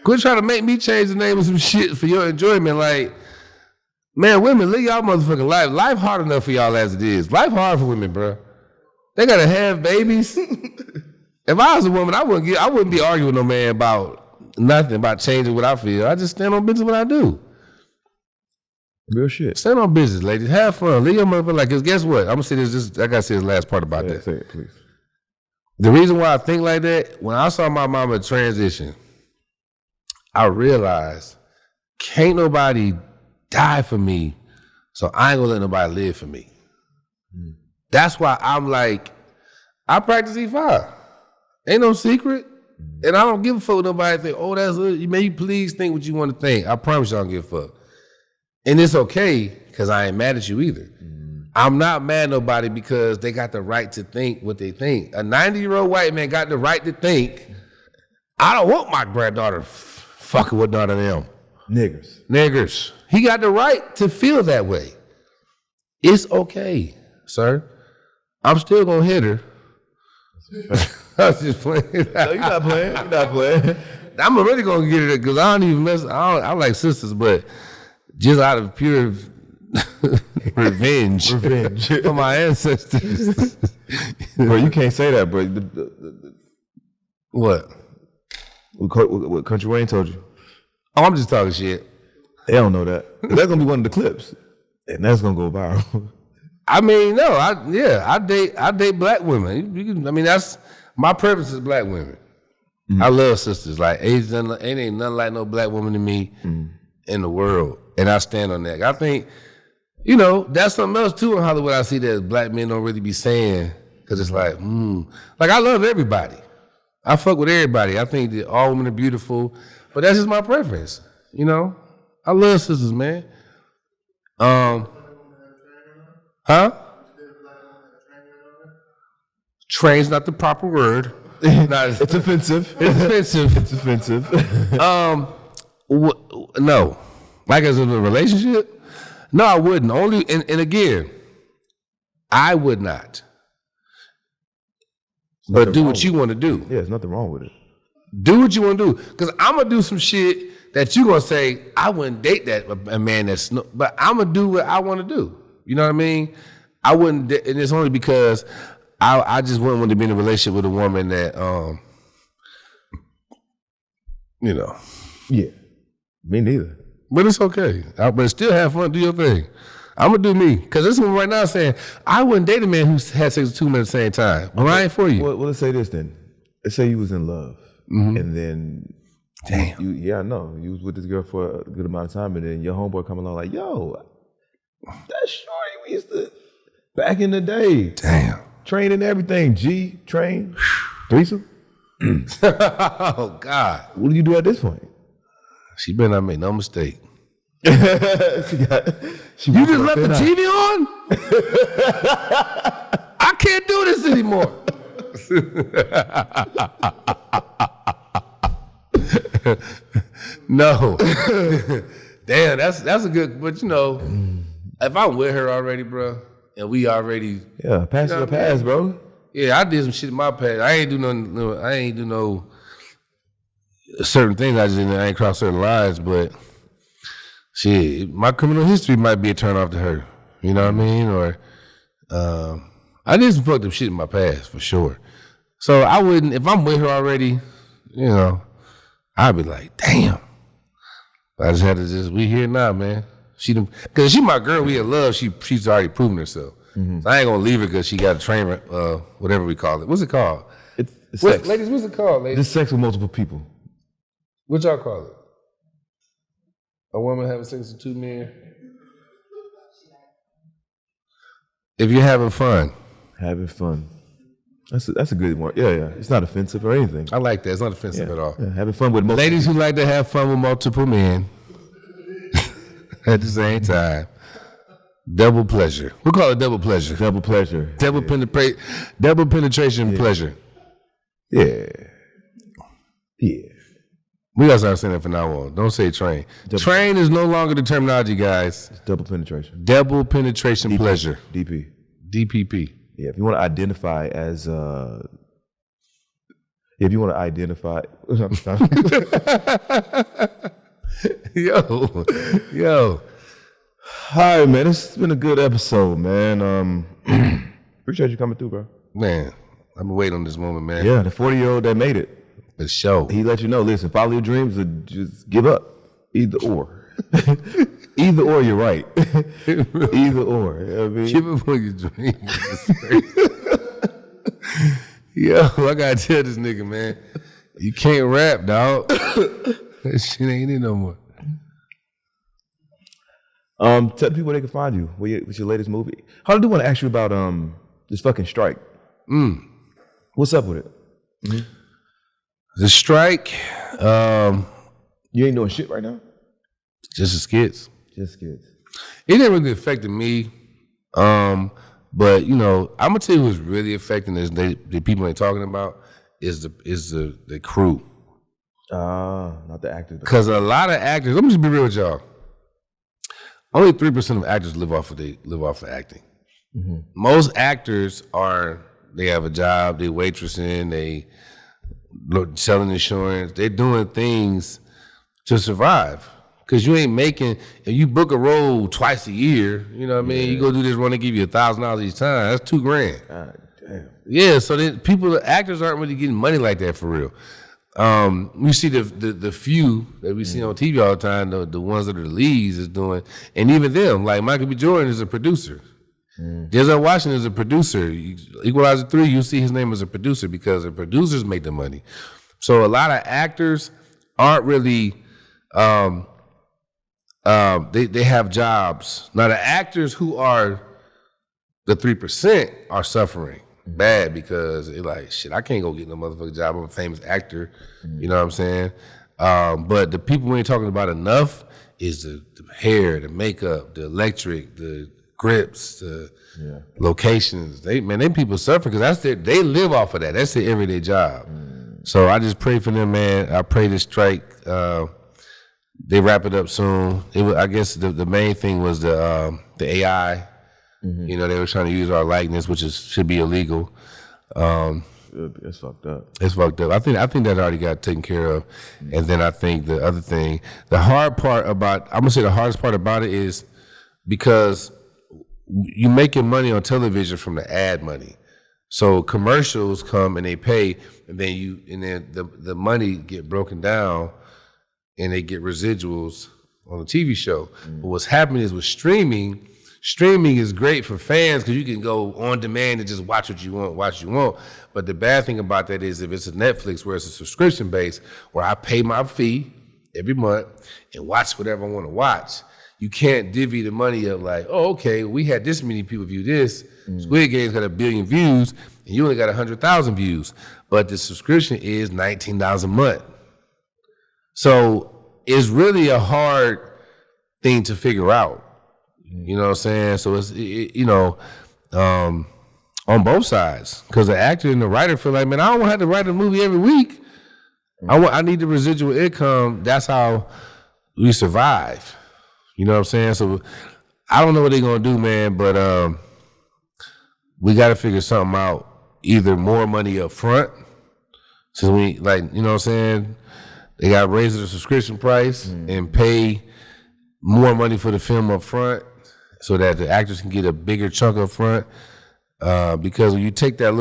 Quit trying to make me change the name of some shit for your enjoyment. Like, man, women, live y'all motherfucking life. Life hard enough for y'all as it is. Life hard for women, bro. They gotta have babies. If I was a woman, I wouldn't be arguing with no man about nothing, about changing what I feel. I just stand on business what I do. Real shit. Stand on business, ladies. Have fun. Live your motherfucker like, cause guess what? I'm gonna say this. I gotta say this last part about that. Say it, please. The reason why I think like that, when I saw my mama transition, I realized can't nobody die for me, so I ain't gonna let nobody live for me. That's why I'm like, I practice E5. Ain't no secret. And I don't give a fuck what nobody think. Oh, that's you. May you please think what you want to think. I promise you I don't give a fuck. And it's okay because I ain't mad at you either. I'm not mad at nobody because they got the right to think what they think. A 90-year-old white man got the right to think, I don't want my granddaughter fucking with none of them. Niggers. He got the right to feel that way. It's okay, sir. I'm still gonna hit her. I was just playing. No, you're not playing. I'm really gonna get it because I don't even mess. I like sisters, but just out of pure revenge for my ancestors. Bro, you can't say that, bro. What Country Wayne told you? Oh, I'm just talking shit. They don't know that. That's gonna be one of the clips, and that's gonna go viral. I mean, no, I date black women. I mean, that's my preference is black women. I love sisters. Like, ain't nothing like no black woman to me in the world, and I stand on that. I think, that's something else too in Hollywood. I see that black men don't really be saying because it's like I love everybody. I fuck with everybody. I think that all women are beautiful, but that's just my preference. I love sisters, man. Train's not the proper word. It's offensive. It's offensive. No. Like as in a relationship? No, I wouldn't. Only and again, I would not. But do what you want to do. Yeah, there's nothing wrong with it. Do what you want to do. Because I'm going to do some shit that you're going to say, I wouldn't date a man that's, but I'm going to do what I want to do. You know what I mean? I wouldn't, and it's only because I just wouldn't want to be in a relationship with a woman that, Yeah, me neither. But it's okay. But still have fun, do your thing. I'm going to do me. Because this one right now saying, I wouldn't date a man who had sex with two men at the same time. Well, I ain't for you. Well, let's say this then. Let's say you was in love. And then, damn. I know. You was with this girl for a good amount of time, and then your homeboy come along like, yo, that's shorty we used to, back in the day. Damn. Training everything. Train. Threesome. Oh, God. What do you do at this point? She better not make no mistake. You just left the TV on? I can't do this anymore. No. Damn, that's a good, but if I'm with her already, bro, and we already. Yeah, pass the past, bro. Yeah, I did some shit in my past. I ain't do no certain things. I ain't cross certain lines, but shit, my criminal history might be a turn off to her. You know what I mean? Or I did some fucked up shit in my past for sure. So I wouldn't, if I'm with her already, I'd be like, damn. But I just had to we here now, man. Because she my girl, we in love. She's already proven herself. So I ain't gonna leave her because she got a train, whatever we call it. What's it called? It's sex. Ladies, what's it called, ladies? Just sex with multiple people. What y'all call it? A woman having sex with two men? If you're having fun. Having fun. That's a good one. Yeah. It's not offensive or anything. I like that. It's not offensive at all. Yeah, having fun with multiple ladies who like to have fun with multiple men at the same time. Double pleasure. We'll call it double pleasure. Double pleasure. Double penetration pleasure. Yeah. We gotta start saying that from now on. Don't say train. Train is no longer the terminology, guys. It's double penetration. Double penetration pleasure. DPP. Yeah, if you want to identify as yo. All right, man. This has been a good episode, man. Appreciate you coming through, bro. Man, I've been waiting on this moment, man. Yeah, the 40-year-old that made it. For sure. He let you know, listen, follow your dreams or just give up. Either or. Either or, you're right. Either or. You know what I mean? Give up on your dreams. Yo, I gotta tell this nigga, man. You can't rap, dog. That shit ain't it no more. Tell the people where they can find you. What's your latest movie? I do want to ask you about this fucking strike. What's up with it? The strike, You ain't doing shit right now? just the skits. Just kids. It didn't really affect me. But you know, I'm gonna tell you what's really affecting this. The people ain't talking about is the crew. Not the actors. Because a lot of actors, let me just be real with y'all. Only 3% of actors live off of acting. Mm-hmm. Most actors they have a job, they waitressing, they selling insurance, they're doing things to survive. Cause you ain't making, if you book a role twice a year, you know what I mean? You go do this run, they give you $1,000 each time, that's $2,000. God damn. Yeah, so the actors aren't really getting money like that for real. You see the few that we see on TV all the time, the ones that are the leads is doing, and even them, like Michael B. Jordan is a producer. Denzel Washington is a producer. Equalizer 3, you see his name as a producer because the producers make the money. So a lot of actors aren't really, they have jobs. Now the actors who are the 3% are suffering bad because they're like, shit, I can't go get no motherfucking job. I'm a famous actor. You know what I'm saying? But the people we ain't talking about enough is the hair, the makeup, the electric, the grips, the locations. Them people suffer because they live off of that. That's their everyday job. So I just pray for them, man. I pray this strike, they wrap it up soon. I guess the main thing was the AI. You know, they were trying to use our likeness, which should be illegal. It's fucked up. It's fucked up. I think that already got taken care of. And then I think the other thing, the hardest part about it is because you making money on television from the ad money. So commercials come and they pay, and then the money get broken down and they get residuals on the TV show. But what's happening is with streaming is great for fans because you can go on demand and just watch what you want. But the bad thing about that is if it's a Netflix where it's a subscription base where I pay my fee every month and watch whatever I want to watch, you can't divvy the money up like, oh, okay, we had this many people view this. Squid Game's got 1 billion views and you only got 100,000 views. But the subscription is $19 a month. So it's really a hard thing to figure out. You know what I'm saying? So it's, on both sides. Because the actor and the writer feel like, man, I don't want to have to write a movie every week. I need the residual income. That's how we survive. You know what I'm saying? So I don't know what they're going to do, man, but we got to figure something out. Either more money up front, since we, like, you know what I'm saying? They got to raise the subscription price and pay more money for the film up front, so that the actors can get a bigger chunk up front. Because when you take that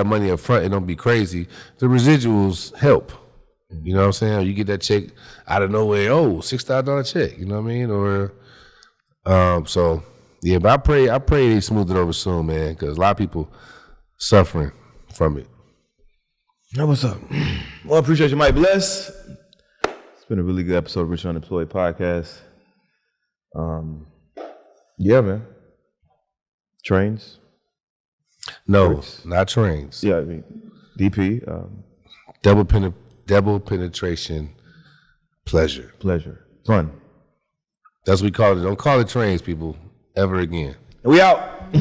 money up front, it don't be crazy. The residuals help. You know what I'm saying? You get that check out of nowhere. Oh, $6,000 check. You know what I mean? Or so yeah. But I pray they smooth it over soon, man. Because a lot of people suffering from it. Now what's up? Well, I appreciate you, Mike Bless. It's been a really good episode of Rich Unemployed podcast. Yeah, man. Trains? No, not trains. Yeah, I mean, DP. Double penetration pleasure. Pleasure. Fun. That's what we call it. Don't call it trains, people, ever again. And we out.